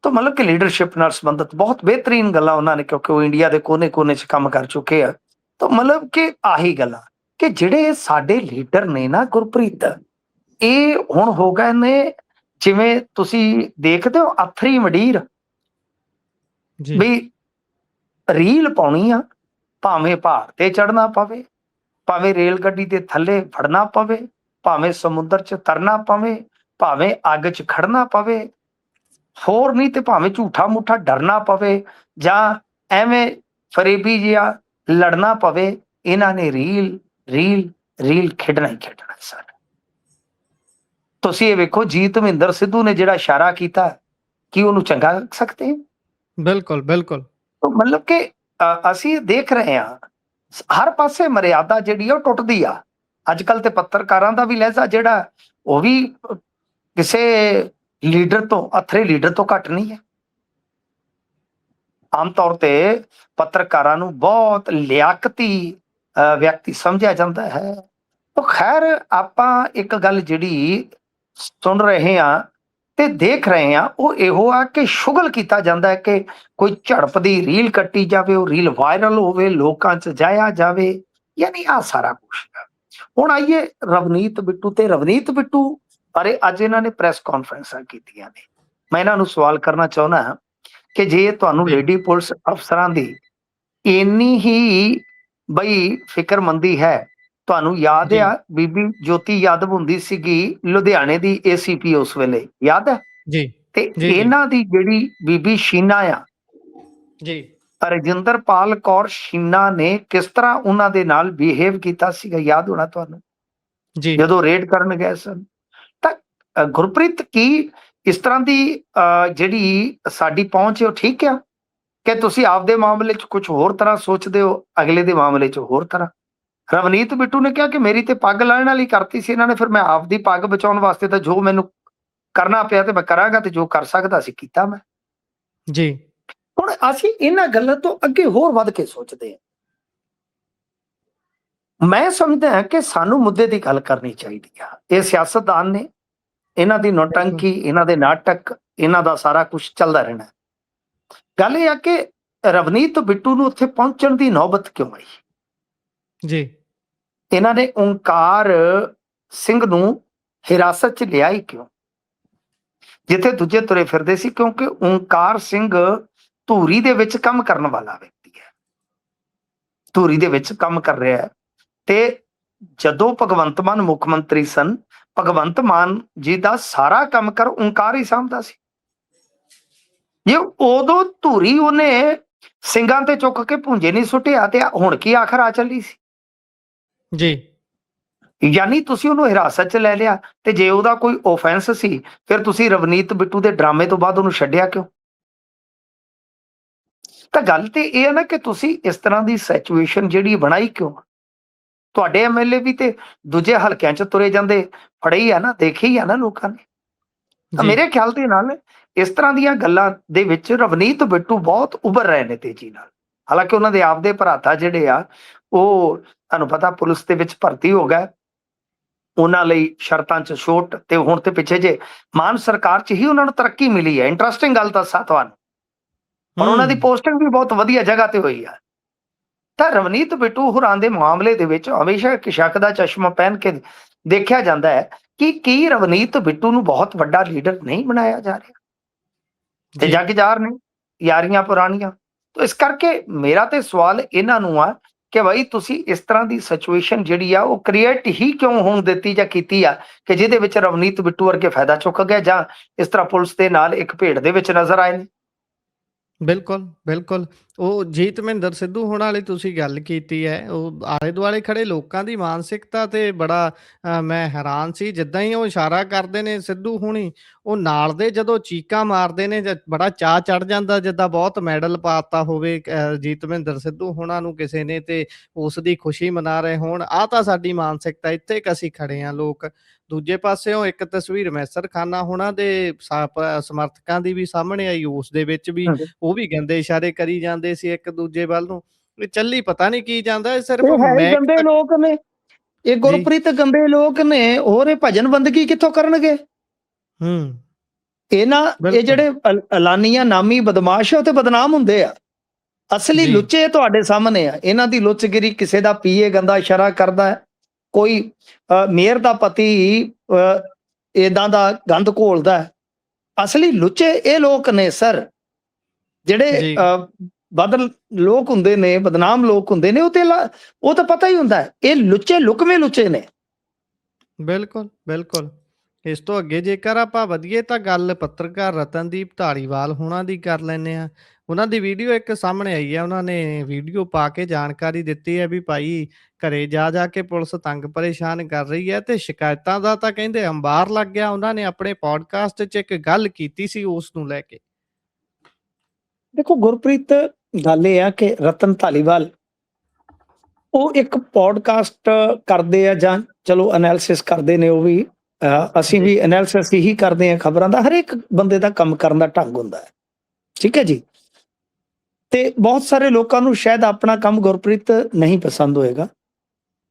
ਤਾਂ ਮਤਲਬ ਕਿ ਲੀਡਰਸ਼ਿਪ ਨਾਲ ਸੰਬੰਧਿਤ ਬਹੁਤ ਬਿਹਤਰੀਨ ਗੱਲਾਂ ਉਹਨਾਂ ਨੇ, ਕਿਉਂਕਿ ਉਹ ਇੰਡੀਆ ਦੇ ਕੋਨੇ-ਕੋਨੇ 'ਚ ਕੰਮ ਕਰ ਚੁੱਕੇ ਆ। ਤਾਂ ਮਤਲਬ ਕਿ ਆਹੀ ਗੱਲਾਂ ਕਿ ਜਿਹੜੇ ਸਾਡੇ ਲੀਡਰ ਨੇ ਨਾ ਗੁਰਪ੍ਰੀਤ, ਇਹ ਹੁਣ ਹੋ ਗਏ ਨੇ ਜਿਵੇਂ ਤੁਸੀਂ ਦੇਖਦੇ ਹੋ ਅਥਰੀ ਮੰਡੀਰ, ਵੀ ਰੀਲ ਪਾਉਣੀ ਆ, ਭਾਵੇਂ ਪਹਾੜ ਤੇ ਚੜਨਾ ਪਵੇ, ਭਾਵੇਂ ਰੇਲ ਗੱਡੀ ਦੇ ਥੱਲੇ ਫੜਨਾ ਪਵੇ, ਭਾਵੇਂ ਸਮੁੰਦਰ 'ਚ ਤਰਨਾ ਪਵੇ, ਭਾਵੇਂ ਅੱਗ 'ਚ ਖੜਨਾ ਪਵੇ, ਹੋਰ ਨਹੀਂ ਤੇ ਭਾਵੇਂ ਝੂਠਾ ਮੂਠਾ ਡਰਨਾ ਪਵੇ ਜਾਂ ਐਵੇਂ ਫਰੇਬੀ ਜਿਹਾ ਲੜਨਾ ਪਵੇ, ਇਹਨਾਂ ਨੇ ਰੀਲ ਰੀਲ ਰੀਲ ਖੇਡਣਾ ਹੀ ਖੇਡਣਾ ਸਰ। ਤੁਸੀਂ ਇਹ ਵੇਖੋ, ਜੀਤ ਮਹਿੰਦਰ ਸਿੱਧੂ ਨੇ ਜਿਹੜਾ ਇਸ਼ਾਰਾ ਕੀਤਾ, ਕੀ ਉਹਨੂੰ ਚੰਗਾ ਲੱਗ ਸਕਦੇ?
ਬਿਲਕੁਲ ਬਿਲਕੁਲ।
ਮਤਲਬ ਕਿ ਅਸੀਂ ਦੇਖ ਰਹੇ ਹਾਂ ਹਰ ਪਾਸੇ ਮਰਿਆਦਾ ਜਿਹੜੀ ਆ ਉਹ ਟੁੱਟਦੀ ਆ। ਅੱਜ ਕੱਲ ਤੇ ਪੱਤਰਕਾਰਾਂ ਦਾ ਵੀ ਲਹਿਜ਼ਾ ਜਿਹੜਾ ਉਹ ਵੀ ਕਿਸੇ ਲੀਡਰ ਤੋਂ, ਅਥਰੇ ਲੀਡਰ ਤੋਂ ਘੱਟ ਨਹੀਂ ਹੈ। ਆਮ ਤੌਰ ਤੇ ਪੱਤਰਕਾਰਾਂ ਨੂੰ ਬਹੁਤ ਲਿਆਕਤੀ ਵਿਅਕਤੀ ਸਮਝਿਆ ਜਾਂਦਾ ਹੈ। ਤਾਂ ਖੈਰ, ਆਪਾਂ ਇੱਕ ਗੱਲ ਜਿਹੜੀ ਸੁਣ ਰਹੇ ਹਾਂ ਤੇ ਦੇਖ ਰਹੇ ਹਾਂ ਉਹ ਇਹੋ ਆ ਕਿ ਸ਼ੁਗਲ ਕੀਤਾ ਜਾਂਦਾ ਹੈ ਕਿ ਕੋਈ ਝੜਪ ਦੀ ਰੀਲ ਕੱਟੀ ਜਾਵੇ, ਉਹ ਰੀਲ ਵਾਇਰਲ ਹੋਵੇ, ਲੋਕਾਂ 'ਚ ਜਾਇਆ ਜਾਵੇ, ਯਾਨੀ ਆ ਸਾਰਾ ਕੁਛ। ਹੁਣ ਆਈਏ ਰਵਨੀਤ ਬਿੱਟੂ ਤੇ। ਰਵਨੀਤ ਬਿੱਟੂ ਬਾਰੇ ਅੱਜ ਇਹਨਾਂ ਨੇ ਪ੍ਰੈਸ ਕਾਨਫਰੰਸਾਂ ਕੀਤੀਆਂ ਨੇ। ਮੈਂ ਇਹਨਾਂ ਨੂੰ ਸਵਾਲ ਕਰਨਾ ਚਾਹੁੰਦਾ ਕਿ ਜੇ ਤੁਹਾਨੂੰ ਲੇਡੀ ਪੁਲਿਸ ਅਫਸਰਾਂ ਦੀ ਇੰਨੀ ਹੀ ਬਈ ਫਿਕਰਮੰਦੀ ਹੈ, ਤੁਹਾਨੂੰ ਯਾਦ ਆ ਬੀਬੀ ਜੋਤੀ ਯਾਦਵ ਹੁੰਦੀ ਸੀਗੀ ਲੁਧਿਆਣੇ ਦੀ ACP ਉਸ ਵੇਲੇ, ਯਾਦ ਹੈ? ਤੇ ਇਹਨਾਂ ਦੀ ਜਿਹੜੀ ਬੀਬੀ ਸ਼ੀਨਾ ਆ ਜੀ, ਰਜਿੰਦਰਪਾਲ ਕੌਰ ਸ਼ੀਨਾ ਨੇ ਕਿਸ ਤਰ੍ਹਾਂ ਉਹਨਾਂ ਦੇ ਨਾਲ ਬਿਹੇਵ ਕੀਤਾ ਸੀਗਾ, ਯਾਦ ਹੋਣਾ ਤੁਹਾਨੂੰ ਜੀ, ਜਦੋਂ ਰੇਡ ਕਰਨ ਗਏ ਸਨ। ਤਾਂ ਗੁਰਪ੍ਰੀਤ, ਕੀ ਇਸ ਤਰ੍ਹਾਂ ਦੀ ਜਿਹੜੀ ਸਾਡੀ ਪਹੁੰਚ ਉਹ ਠੀਕ ਆ ਕਿ ਤੁਸੀਂ ਆਪਦੇ ਮਾਮਲੇ 'ਚ ਕੁਝ ਹੋਰ ਤਰ੍ਹਾਂ ਸੋਚਦੇ ਹੋ, ਅਗਲੇ ਦੇ ਮਾਮਲੇ 'ਚ ਹੋਰ ਤਰ੍ਹਾਂ? ਰਵਨੀਤ ਬਿੱਟੂ ਨੇ ਕਿਹਾ ਕਿ ਮੇਰੀ ਤੇ ਪੱਗ ਲਾਹਣ ਵਾਲੀ ਕਰਤੀ ਸੀ ਇਹਨਾਂ ਨੇ, ਫਿਰ ਮੈਂ ਆਪਦੀ ਪੱਗ ਬਚਾਉਣ ਵਾਸਤੇ ਤਾਂ ਜੋ ਮੈਨੂੰ ਕਰਨਾ ਪਿਆ ਤੇ ਮੈਂ ਕਰਾਂਗਾ, ਤੇ ਜੋ ਕਰ ਸਕਦਾ ਸੀ ਕੀਤਾ ਮੈਂ ਜੀ। ਹੁਣ ਅਸੀਂ ਇਹਨਾਂ ਗੱਲਾਂ ਤੋਂ ਅੱਗੇ ਹੋਰ ਵੱਧ ਕੇ ਸੋਚਦੇ ਹਾਂ। ਮੈਂ ਸਮਝਦਾ ਹਾਂ ਕਿ ਸਾਨੂੰ ਮੁੱਦੇ ਦੀ ਗੱਲ ਕਰਨੀ ਚਾਹੀਦੀ ਆ। ਇਹ ਸਿਆਸਤਦਾਨ ਨੇ, ਇਹਨਾਂ ਦੀ ਨੌਟੰਕੀ, ਇਹਨਾਂ ਦੇ ਨਾਟਕ, ਇਹਨਾਂ ਦਾ ਸਾਰਾ ਕੁਝ ਚੱਲਦਾ ਰਹਿਣਾ। ਗੱਲ ਇਹ ਆ ਕਿ ਰਵਨੀਤ ਬਿੱਟੂ ਨੂੰ ਉੱਥੇ ਪਹੁੰਚਣ ਦੀ ਨੌਬਤ ਕਿਉਂ ਆਈ ਜੀ? ਇਹਨਾਂ ਨੇ ਓਂਕਾਰ ਸਿੰਘ ਨੂੰ ਹਿਰਾਸਤ 'ਚ ਲਿਆ ਹੀ ਕਿਉਂ, ਜਿੱਥੇ ਦੂਜੇ ਤੁਰੇ ਫਿਰਦੇ ਸੀ? ਕਿਉਂਕਿ ਓਂਕਾਰ ਸਿੰਘ ਧੂਰੀ ਦੇ ਵਿੱਚ ਕੰਮ ਕਰਨ ਵਾਲਾ ਵਿਅਕਤੀ ਹੈ, ਧੂਰੀ ਦੇ ਵਿੱਚ ਕੰਮ ਕਰ ਰਿਹਾ ਹੈ। ਤੇ ਜਦੋਂ ਭਗਵੰਤ ਮਾਨ ਮੁੱਖ ਮੰਤਰੀ ਸਨ, ਭਗਵੰਤ ਮਾਨ ਜੀ ਦਾ ਸਾਰਾ ਕੰਮ ਕਰ ਓਂਕਾਰ ਹੀ ਸਾਂਭਦਾ ਸੀ। ਜੇ ਉਦੋਂ ਧੂਰੀ ਉਹਨੇ ਸਿੰਘਾਂ ਤੇ ਚੁੱਕ ਕੇ ਭੁੰਜੇ ਨਹੀਂ ਸੁੱਟਿਆ, ਤੇ ਹੁਣ ਕੀ ਆਖਰ ਆ ਚੱਲੀ ਸੀ ਜੀ? ਯਾਨੀ ਤੁਸੀਂ ਉਹਨੂੰ ਹਿਰਾਸਤ 'ਚ ਲੈ ਲਿਆ, ਤੇ ਜੇ ਉਹਦਾ ਕੋਈ ਓਫੈਂਸ ਸੀ, ਫਿਰ ਤੁਸੀਂ ਰਵਨੀਤ ਬਿੱਟੂ ਦੇ ਡਰਾਮੇ ਤੋਂ ਬਾਅਦ ਉਹਨੂੰ ਛੱਡਿਆ ਕਿਉਂ? ਤਾਂ ਗੱਲ ਤੇ ਇਹ ਹੈ ਨਾ ਕਿ ਤੁਸੀਂ ਇਸ ਤਰ੍ਹਾਂ ਦੀ ਸਿਚੁਏਸ਼ਨ ਜਿਹੜੀ ਬਣਾਈ ਕਿਉਂ? ਤੁਹਾਡੇ MLA ਵੀ ਤੇ ਦੂਜੇ ਹਲਕਿਆਂ 'ਚ ਤੁਰੇ ਜਾਂਦੇ ਫੜੇ ਹੀ ਆ ਨਾ, ਦੇਖੇ ਹੀ ਆ ਨਾ ਲੋਕਾਂ ਨੇ। ਤਾਂ ਮੇਰੇ ਖਿਆਲ ਦੇ ਨਾਲ ਇਸ ਤਰ੍ਹਾਂ ਦੀਆਂ ਗੱਲਾਂ ਦੇ ਵਿੱਚ ਰਵਨੀਤ ਬਿੱਟੂ ਬਹੁਤ ਉੱਭਰ ਰਹੇ ਨੇ ਤੇਜ਼ੀ ਨਾਲ। ਹਾਲਾਂਕਿ ਉਹਨਾਂ ਦੇ ਆਪਦੇ ਭਰਾਤਾ ਜਿਹੜੇ ਆ, ਉਹ ਤੁਹਾਨੂੰ ਪਤਾ ਪੁਲਿਸ ਦੇ ਵਿੱਚ ਭਰਤੀ ਹੋ ਗਏ, ਉਹਨਾਂ ਲਈ ਸ਼ਰਤਾਂ 'ਚ ਛੋਟ, ਤੇ ਹੁਣ ਤੇ ਪਿੱਛੇ ਜੇ ਮਾਨ ਸਰਕਾਰ 'ਚ ਹੀ ਉਹਨਾਂ ਨੂੰ ਤਰੱਕੀ ਮਿਲੀ ਹੈ। ਇੰਟਰਸਟਿੰਗ ਗੱਲ ਦੱਸਾਂ ਤੁਹਾਨੂੰ, ਔਰ ਉਹਨਾਂ ਦੀ ਪੋਸਟਿੰਗ ਵੀ ਬਹੁਤ ਵਧੀਆ ਜਗ੍ਹਾ ਤੇ ਹੋਈ ਆ। ਤਾਂ ਰਵਨੀਤ ਬਿੱਟੂ ਹੋਰਾਂ ਦੇ ਮਾਮਲੇ ਦੇ ਵਿੱਚ ਹਮੇਸ਼ਾ ਇੱਕ ਸ਼ੱਕ ਦਾ ਚਸ਼ਮਾ ਪਹਿਨ ਕੇ ਦੇਖਿਆ ਜਾਂਦਾ ਹੈ ਕਿ ਕੀ ਰਵਨੀਤ ਬਿੱਟੂ ਨੂੰ ਬਹੁਤ ਵੱਡਾ ਲੀਡਰ ਨਹੀਂ ਬਣਾਇਆ ਜਾ ਰਿਹਾ, ਤੇ
ਜੀ
ਜੱਗ ਜਾਰ ਨੇ ਯਾਰੀਆਂ ਪੁਰਾਣੀਆਂ। ਤਾਂ ਇਸ ਕਰਕੇ ਮੇਰਾ ਤੇ ਸਵਾਲ ਇਹਨਾਂ ਨੂੰ ਆ ਕਿ ਭਾਈ ਤੁਸੀਂ ਇਸ ਤਰ੍ਹਾਂ ਦੀ ਸਿਚੁਏਸ਼ਨ ਜਿਹੜੀ ਆ ਉਹ ਕ੍ਰੀਏਟ ਹੀ ਕਿਉਂ ਹੋਣ ਦਿੱਤੀ ਜਾਂ ਕੀਤੀ ਆ ਕਿ ਜਿਹਦੇ ਵਿੱਚ ਰਵਨੀਤ ਬਿੱਟੂ ਵਰਗੇ ਫਾਇਦਾ ਚੁੱਕ ਗਏ, ਜਾਂ ਇਸ ਤਰ੍ਹਾਂ ਪੁਲਿਸ ਦੇ ਨਾਲ ਇੱਕ ਭੇਡ ਦੇ ਵਿੱਚ ਨਜ਼ਰ ਆਏ ਨੇ।
ਬਿਲਕੁਲ, ਬਿਲਕੁਲ। ਉਹ ਜੀਤਮਿੰਦਰ ਸਿੱਧੂ ਹੋਣਾ ਵਾਲੀ ਤੁਸੀਂ ਗੱਲ ਕੀਤੀ ਹੈ, ਉਹ ਆਲੇ-ਦੁਆਲੇ ਖੜੇ ਲੋਕਾਂ ਦੀ ਮਾਨਸਿਕਤਾ ਤੇ ਬੜਾ ਮੈਂ ਹੈਰਾਨ ਸੀ। ਜਿੱਦਾਂ ਹੀ ਉਹ ਇਸ਼ਾਰਾ ਕਰਦੇ ਨੇ ਸਿੱਧੂ ਹੋਣੀ, ਉਹ ਨਾਲ ਦੇ ਜਦੋਂ ਚੀਕਾਂ ਮਾਰਦੇ ਨੇ ਬੜਾ ਚਾਅ ਚੜ੍ਹ ਜਾਂਦਾ, ਜਿੱਦਾਂ ਬਹੁਤ ਮੈਡਲ ਪਾਤਾ ਹੋਵੇ ਜੀਤਮਿੰਦਰ ਸਿੱਧੂ ਹੋਣਾ ਨੂੰ ਕਿਸੇ ਨੇ, ਤੇ ਉਸ ਦੀ ਖੁਸ਼ੀ ਮਨਾ ਰਹੇ ਹੋਣ। ਆਹ ਤਾਂ ਸਾਡੀ ਮਾਨਸਿਕਤਾ, ਇੱਥੇ ਕ ਅਸੀਂ ਖੜੇ ਹਾਂ ਲੋਕ। ਦੂਜੇ ਪਾਸਿਓਂ ਇੱਕ ਤਸਵੀਰ ਮੈਸਰ ਖਾਨਾ ਹੋਣਾ ਦੇ ਸਮਰਥਕਾਂ ਦੀ ਵੀ ਸਾਹਮਣੇ ਆਈ, ਉਸ ਦੇ ਵਿੱਚ ਵੀ ਉਹ ਵੀ ਗੰਦੇ ਇਸ਼ਾਰੇ ਕਰੀ ਜਾਂਦੇ ਸੀ ਇੱਕ ਦੂਜੇ ਵੱਲ ਨੂੰ। ਇਹ ਚੱਲੀ ਪਤਾ ਨਹੀਂ ਕੀ ਜਾਂਦਾ, ਇਹ ਸਿਰਫ
ਇਹ ਹੈ ਹੀ
ਮੈਕ
ਗੰਦੇ
ਤੱਕ।
ਲੋਕ ਨੇ, ਇਹ
ਜੀ।
ਗੁਰਪ੍ਰੀਤ ਗੰਦੇ ਲੋਕ ਨੇ, ਹੋਰ ਇਹ ਭਜਨ ਬੰਦਗੀ ਕਿੱਥੋਂ ਕਰਨਗੇ?
ਹੂੰ,
ਇਹ
ਬਿਲਕੁਲ।
ਜਿਹੜੇ ਐਲਾਨੀਆਂ ਨਾਮੀ ਬਦਮਾਸ਼ ਆ ਉਹ ਤੇ ਬਦਨਾਮ ਹੁੰਦੇ ਆ। ਅਸਲੀ
ਜੀ,
ਲੁੱਚੇ ਤੁਹਾਡੇ ਸਾਹਮਣੇ ਆ। ਇਹਨਾਂ ਦੀ ਲੁੱਚਗਿਰੀ, ਕਿਸੇ ਦਾ ਪੀਏ ਗੰਦਾ ਇਸ਼ਾਰਾ ਕਰਦਾ ਹੈ, ਕੋਈ ਮੇਅਰ ਦਾ ਪਤੀ ਏਦਾਂ ਦਾ ਗੰਦ ਘੋਲਦਾ ਹੈ। ਅਸਲੀ ਲੁੱਚੇ ਇਹ ਲੋਕ ਨੇ ਸਰ, ਜਿਹੜੇ
ਜੀ।
ਬਦਲ ਲੋਕ ਹੁੰਦੇ ਨੇ, ਬਦਨਾਮ ਲੋਕ ਹੁੰਦੇ ਨੇ, ਉਹ ਤਾਂ ਪਤਾ ਹੀ ਹੁੰਦਾ ਹੈ। ਇਹ ਲੁੱਚੇ ਲੁਕਵੇਂ ਲੁੱਚੇ ਨੇ।
ਬਿਲਕੁਲ, ਬਿਲਕੁਲ। ਇਸ ਤੋਂ ਅੱਗੇ ਜੇਕਰ ਆਪਾਂ ਵਧੀਏ ਤਾਂ ਗੱਲ ਪੱਤਰਕਾਰ ਰਤਨਦੀਪ ਧਾਲੀਵਾਲ ਹੋਣਾ ਦੀ ਕਰ ਲੈਂਦੇ ਹਾਂ। ਉਹਨਾਂ ਦੀ ਵੀਡੀਓ ਇੱਕ ਸਾਹਮਣੇ ਆਈ ਹੈ, ਉਹਨਾਂ ਨੇ ਵੀਡੀਓ ਪਾ ਕੇ ਜਾਣਕਾਰੀ ਦਿੱਤੀ ਹੈ ਵੀ ਭਾਈ ਘਰੇ ਜਾ ਜਾ ਕੇ ਪੁਲਿਸ ਤੰਗ ਪਰੇਸ਼ਾਨ ਕਰ ਰਹੀ ਹੈ, ਤੇ ਸ਼ਿਕਾਇਤਾਂ ਦਾ ਤਾਂ ਕਹਿੰਦੇ ਅੰਬਾਰ ਲੱਗ ਗਿਆ। ਉਹਨਾਂ ਨੇ ਆਪਣੇ ਪੋਡਕਾਸਟ 'ਚ ਇੱਕ ਗੱਲ ਕੀਤੀ ਸੀ ਉਸ ਨੂੰ ਲੈ ਕੇ।
ਦੇਖੋ ਗੁਰਪ੍ਰੀਤ, ਗੱਲ ਇਹ ਆ ਕਿ ਰਤਨ ਧਾਲੀਵਾਲ ਉਹ ਇੱਕ ਪੋਡਕਾਸਟ ਕਰਦੇ ਆ, ਜਾਂ ਚਲੋ ਐਨਾਲਿਸਿਸ ਕਰਦੇ ਨੇ। ਉਹ ਵੀ ਅਸੀਂ
ਜੀ,
ਵੀ ਐਨਾਲਿਸਿਸ ਹੀ ਕਰਦੇ ਆ ਖਬਰਾਂ ਦਾ। ਹਰ ਇੱਕ ਬੰਦੇ ਦਾ ਕੰਮ ਕਰਨ ਦਾ ਢੰਗ ਹੁੰਦਾ ਹੈ, ਠੀਕ ਹੈ ਜੀ। ਤੇ ਬਹੁਤ ਸਾਰੇ ਲੋਕਾਂ ਨੂੰ ਸ਼ਾਇਦ ਆਪਣਾ ਕੰਮ ਗੁਰਪ੍ਰੀਤ ਨਹੀਂ ਪਸੰਦ ਹੋਏਗਾ,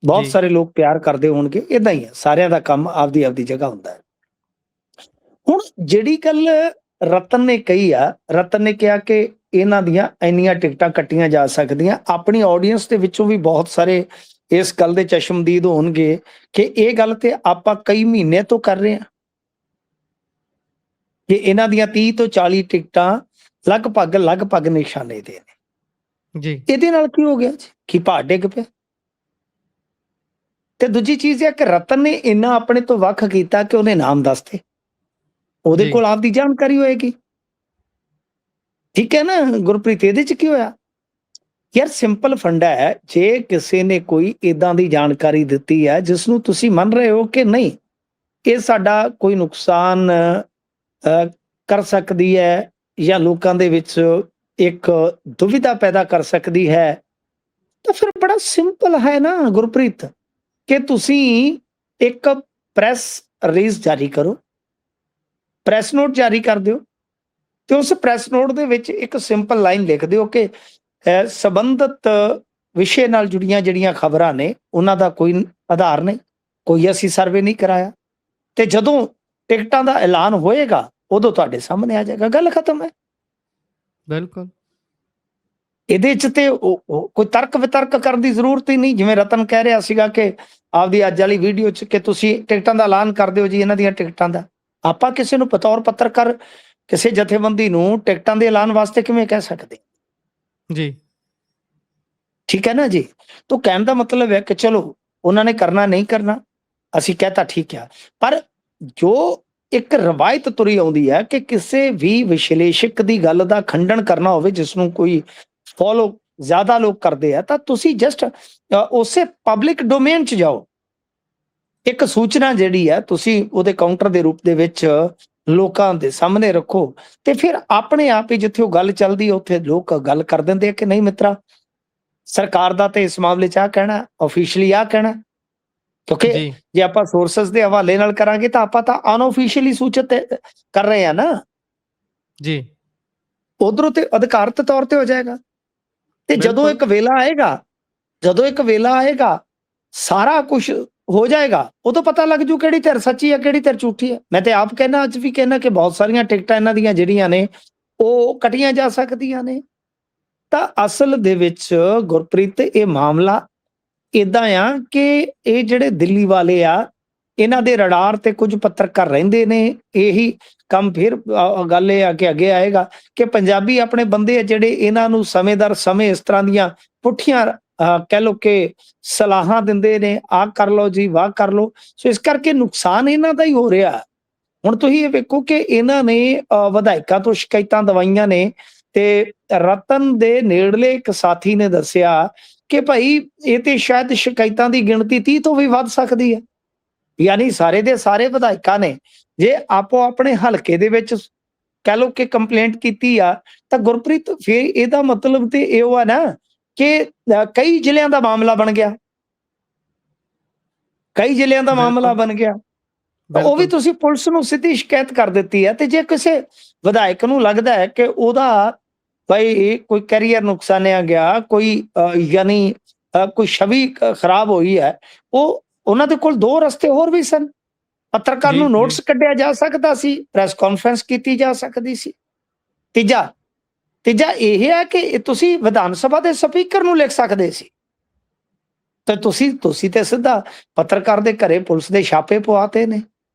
ਬਹੁਤ
ਜੀ,
ਸਾਰੇ ਲੋਕ ਪਿਆਰ ਕਰਦੇ ਹੋਣਗੇ। ਇਦਾਂ ਹੀ ਆ, ਸਾਰਿਆਂ ਦਾ ਕੰਮ ਆਪਦੀ ਆਪਦੀ ਜਗ੍ਹਾ ਹੁੰਦਾ ਹੈ। ਹੁਣ ਜਿਹੜੀ ਗੱਲ ਰਤਨ ਨੇ ਕਹੀ ਆ, ਰਤਨ ਨੇ ਕਿਹਾ ਕਿ ਇਹਨਾਂ ਦੀਆਂ ਇੰਨੀਆਂ ਟਿਕਟਾਂ ਕੱਟੀਆਂ ਜਾ ਸਕਦੀਆਂ। ਆਪਣੀ ਆਡੀਅנס ਦੇ ਵਿੱਚੋਂ ਵੀ ਬਹੁਤ ਸਾਰੇ ਇਸ ਗੱਲ ਦੇ ਚਸ਼ਮਦੀਦ ਹੋਣਗੇ ਕਿ ਇਹ ਗੱਲ ਤੇ ਆਪਾਂ ਕਈ ਮਹੀਨੇ ਤੋਂ ਕਰ ਰਹੇ ਹਾਂ ਕਿ ਇਹਨਾਂ ਦੀਆਂ 30 ਤੋਂ 40 ਟਿਕਟਾਂ ਲਗਭਗ ਨਿਸ਼ਾਨੇ ਦੇ ਨੇ।
ਜੀ,
ਇਹਦੇ ਨਾਲ ਕੀ ਹੋ ਗਿਆ ਜੀ, ਕੀ ਭਾਅ ਡਿੱਗ ਪਿਆ? ਤੇ ਦੂਜੀ ਚੀਜ਼ ਇਹ ਕਿ ਰਤਨ ਨੇ ਇੰਨਾ ਆਪਣੇ ਤੋਂ ਵੱਖ ਕੀਤਾ ਕਿ ਉਹਨੇ ਨਾਮ ਦੱਸਤੇ, ਉਹਦੇ
ਜੀ,
ਕੋਲ ਆਪਦੀ ਜਾਣਕਾਰੀ ਹੋਏਗੀ, ਠੀਕ ਹੈ ਨਾ ਗੁਰਪ੍ਰੀਤ? ਇਹਦੇ ਚ ਕੀ ਹੋਇਆ ਯਾਰ? ਸਿੰਪਲ ਫੰਡਾ ਹੈ, ਜੇ ਕਿਸੇ ਨੇ ਕੋਈ ਇਦਾਂ ਦੀ ਜਾਣਕਾਰੀ ਦਿੱਤੀ ਹੈ ਜਿਸ ਨੂੰ ਤੁਸੀਂ ਮੰਨ ਰਹੇ ਹੋ ਕਿ ਨਹੀਂ ਇਹ ਸਾਡਾ ਕੋਈ ਨੁਕਸਾਨ ਕਰ ਸਕਦੀ ਹੈ, ਜਾਂ ਲੋਕਾਂ ਦੇ ਵਿੱਚ ਇੱਕ ਦੁਵਿਧਾ ਪੈਦਾ ਕਰ ਸਕਦੀ ਹੈ, ਤਾਂ ਫਿਰ ਬੜਾ ਸਿੰਪਲ ਹੈ ਨਾ ਗੁਰਪ੍ਰੀਤ, ਕਿ ਤੁਸੀਂ ਇੱਕ ਪ੍ਰੈਸ ਰਿਲੀਜ਼ ਜਾਰੀ ਕਰੋ, ਪ੍ਰੈਸ ਨੋਟ ਜਾਰੀ ਕਰ ਦਿਓ, ਤੇ ਉਸ ਪ੍ਰੈਸ ਨੋਟ ਦੇ ਵਿੱਚ ਇੱਕ ਸਿੰਪਲ ਲਾਈਨ ਲਿਖ ਦਿਓ ਕਿ ਸੰਬੰਧਿਤ ਵਿਸ਼ੇ ਨਾਲ ਜੁੜੀਆਂ ਜਿਹੜੀਆਂ ਖਬਰਾਂ ਨੇ ਉਹਨਾਂ ਦਾ ਕੋਈ ਆਧਾਰ ਨਹੀਂ, ਕੋਈ ਅਸੀਂ ਸਰਵੇ ਨਹੀਂ ਕਰਾਇਆ, ਤੇ ਜਦੋਂ ਟਿਕਟਾਂ ਦਾ ਐਲਾਨ ਹੋਏਗਾ ਉਦੋਂ ਤੁਹਾਡੇ ਸਾਹਮਣੇ ਆ ਜਾਏਗਾ। ਗੱਲ ਖਤਮ ਹੈ।
ਬਿਲਕੁਲ।
ਇਹਦੇ ਚ ਤੇ ਕੋਈ ਤਰਕ ਵਿਤਰਕ ਕਰਨ ਦੀ ਜ਼ਰੂਰਤ ਹੀ ਨਹੀਂ। ਜਿਵੇਂ ਰਤਨ ਕਹਿ ਰਿਹਾ ਸੀਗਾ ਕਿ ਆਪਦੀ ਅੱਜ ਵਾਲੀ ਵੀਡੀਓ ਚ ਕਿ ਤੁਸੀਂ ਟਿਕਟਾਂ ਦਾ ਐਲਾਨ ਕਰ ਦਿਓ ਜੀ, ਇਹਨਾਂ ਦੀਆਂ ਟਿਕਟਾਂ ਦਾ। ਆਪਾਂ ਕਿਸੇ ਨੂੰ ਬਤੌਰ ਪੱਤਰਕਾਰ ਕਿਸੇ ਜਥੇਬੰਦੀ ਨੂੰ ਟਿਕਟਾਂ ਦੇ ਐਲਾਨ ਵਾਸਤੇ ਕਿਵੇਂ ਕਹਿ ਸਕਦੇ?
ਜੀ,
ਠੀਕ ਹੈ ਨਾ ਜੀ? ਤਾਂ ਕਹਿਣ ਦਾ ਮਤਲਬ ਹੈ ਕਿ ਚਲੋ ਉਹਨਾਂ ਨੇ ਕਰਨਾ ਨਹੀਂ ਕਰਨਾ, ਅਸੀਂ ਕਹਤਾ ਠੀਕ ਆ। ਪਰ ਜੋ ਇੱਕ ਰਵਾਇਤ ਤੁਰੀ ਆਉਂਦੀ ਹੈ ਕਿ ਕਿਸੇ ਵੀ ਵਿਸ਼ਲੇਸ਼ਕ ਦੀ ਗੱਲ ਦਾ ਖੰਡਨ ਕਰਨਾ ਹੋਵੇ, ਜਿਸ ਨੂੰ ਕੋਈ ਫੋਲੋ ਜ਼ਿਆਦਾ ਲੋਕ ਕਰਦੇ ਆ, ਤਾਂ ਤੁਸੀਂ ਜਸਟ ਉਸੇ ਪਬਲਿਕ ਡੋਮੇਨ ਚ ਜਾਓ, ਇੱਕ ਸੂਚਨਾ ਜਿਹੜੀ ਹੈ ਤੁਸੀਂ ਉਹਦੇ ਕਾਊਂਟਰ ਦੇ ਰੂਪ ਦੇ ਵਿੱਚ ਲੋਕਾਂ ਦੇ ਸਾਹਮਣੇ ਰੱਖੋ, ਤੇ ਫਿਰ ਆਪਣੇ ਆਪ ਹੀ ਜਿੱਥੇ ਉਹ ਗੱਲ ਚੱਲਦੀ ਹੈ ਉੱਥੇ ਲੋਕ ਗੱਲ ਕਰ ਦਿੰਦੇ ਆ ਕਿ ਨਹੀਂ ਮਿੱਤਰਾ, ਸਰਕਾਰ ਦਾ ਤੇ ਇਸ ਮਾਮਲੇ 'ਚ ਆ ਕਹਿਣਾ, ਆਫੀਸ਼ੀਅਲੀ ਆ ਕਹਿਣਾ। ਕਿਉਂਕਿ
ਜੀ,
ਜੇ ਆਪਾਂ ਸੋਰਸਸ ਦੇ ਹਵਾਲੇ ਨਾਲ ਕਰਾਂਗੇ ਤਾਂ ਆਪਾਂ ਤਾਂ ਅਨਆਫੀਸ਼ੀਅਲੀ ਸੂਚਿਤ ਕਰ ਰਹੇ ਆ ਨਾ,
ਜੀ,
ਉਧਰੋਂ ਤੇ ਅਧਿਕਾਰਤ ਤੌਰ ਤੇ ਹੋ ਜਾਏਗਾ। ਤੇ ਜਦੋਂ
ਬਿਲਕੁਲ।
ਇੱਕ ਵੇਲਾ ਆਏਗਾ, ਸਾਰਾ ਕੁਝ ਹੋ ਜਾਏਗਾ, ਉਦੋਂ ਪਤਾ ਲੱਗ ਜੂ ਕਿਹੜੀ ਧਿਰ ਸੱਚੀ ਹੈ ਕਿਹੜੀ ਧਿਰ ਝੂਠੀ ਹੈ। ਮੈਂ ਤੇ ਆਪ ਕਹਿਣਾ, ਅੱਜ ਵੀ ਕਹਿਣਾ ਕਿ ਬਹੁਤ ਸਾਰੀਆਂ ਟਿਕਟਾਂ ਇਹਨਾਂ ਦੀਆਂ ਜਿਹੜੀਆਂ ਨੇ ਉਹ ਕੱਟੀਆਂ ਜਾ ਸਕਦੀਆਂ ਨੇ। ਤਾਂ ਅਸਲ ਦੇ ਵਿੱਚ ਗੁਰਪ੍ਰੀਤ ਇਹ ਮਾਮਲਾ ਇਦਾਂ ਆ ਕਿ ਇਹ ਜਿਹੜੇ ਦਿੱਲੀ ਵਾਲੇ ਆ, ਇਹਨਾਂ ਦੇ ਰਡਾਰ ਤੇ ਕੁਝ ਪੱਤਰਕਾਰ ਰਹਿੰਦੇ ਨੇ। ਇਹੀ ਕੰਮ ਫਿਰ ਗੱਲ ਇਹ ਆ ਕਿ ਅੱਗੇ ਆਏਗਾ ਕਿ ਪੰਜਾਬੀ ਆਪਣੇ ਬੰਦੇ ਆ ਜਿਹੜੇ ਇਹਨਾਂ ਨੂੰ ਸਮੇਂ ਦਰ ਸਮੇਂ ਇਸ ਤਰ੍ਹਾਂ ਦੀਆਂ ਪੁੱਠੀਆਂ ਕਹਿ ਲਓ ਕਿ ਸਲਾਹਾਂ ਦਿੰਦੇ ਨੇ, ਆਹ ਕਰ ਲਓ ਜੀ, ਵਾਹ ਕਰ ਲਓ। ਸੋ ਇਸ ਕਰਕੇ ਨੁਕਸਾਨ ਇਹਨਾਂ ਦਾ ਹੀ ਹੋ ਰਿਹਾ। ਹੁਣ ਤੁਸੀਂ ਇਹ ਵੇਖੋ ਕਿ ਇਹਨਾਂ ਨੇ ਵਿਧਾਇਕਾਂ ਤੋਂ ਸ਼ਿਕਾਇਤਾਂ ਦਵਾਈਆਂ ਨੇ, ਤੇ ਰਤਨ ਦੇ ਨੇੜਲੇ ਇੱਕ ਸਾਥੀ ਨੇ ਦੱਸਿਆ ਕਿ ਭਾਈ ਇਹ ਤੇ ਸ਼ਾਇਦ ਸ਼ਿਕਾਇਤਾਂ ਦੀ ਗਿਣਤੀ 30 ਤੋਂ ਵੀ ਵੱਧ ਸਕਦੀ ਹੈ। ਯਾਨੀ ਸਾਰੇ ਦੇ ਸਾਰੇ ਵਿਧਾਇਕਾਂ ਨੇ ਜੇ ਆਪੋ ਆਪਣੇ ਹਲਕੇ ਦੇ ਵਿੱਚ ਕਹਿ ਲਓ ਕਿ ਕੰਪਲੇਂਟ ਕੀਤੀ ਆ, ਤਾਂ ਗੁਰਪ੍ਰੀਤ ਫਿਰ ਇਹਦਾ ਮਤਲਬ ਤੇ ਇਹ ਆ ਨਾ ਕਿ ਕਈ ਜ਼ਿਲ੍ਹਿਆਂ ਦਾ ਮਾਮਲਾ ਬਣ ਗਿਆ, ਕਈ ਜ਼ਿਲ੍ਹਿਆਂ ਦਾ ਮਾਮਲਾ ਬਣ ਗਿਆ। ਉਹ ਵੀ ਤੁਸੀਂ ਪੁਲਿਸ ਨੂੰ ਸਿੱਧੀ ਸ਼ਿਕਾਇਤ ਕਰ ਦਿੱਤੀ ਹੈ। ਤੇ ਜੇ ਕਿਸੇ ਵਿਧਾਇਕ ਨੂੰ ਲੱਗਦਾ ਹੈ ਕਿ ਉਹਦਾ ਭਾਈ ਕੋਈ ਕੈਰੀਅਰ ਨੁਕਸਾਨਿਆ ਗਿਆ, ਕੋਈ ਯਾਨੀ ਕੋਈ ਛਵੀ ਖਰਾਬ ਹੋਈ ਹੈ, ਉਹਨਾਂ ਦੇ ਕੋਲ ਦੋ ਰਸਤੇ ਹੋਰ ਵੀ ਸਨ। ਪੱਤਰਕਾਰ ਨੂੰ ਨੋਟਿਸ ਕੱਢਿਆ ਜਾ ਸਕਦਾ ਸੀ, ਪ੍ਰੈਸ ਕਾਨਫਰੰਸ ਕੀਤੀ ਜਾ ਸਕਦੀ ਸੀ। ਤੀਜਾ ਇਹ ਹੈ ਕਿ ਤੁਸੀਂ ਵਿਧਾਨ ਸਭਾ ਦੇ ਸਪੀਕਰ ਨੂੰ ਲਿਖ ਸਕਦੇ ਸੀ। ਤੇ ਤੁਸੀਂ ਤੇ ਸਿੱਧਾ ਪੱਤਰਕਾਰ ਦੇ ਘਰੇ ਪੁਲਿਸ ਦੇ ਛਾਪੇ ਪਵਾਤੇ ਨੇ।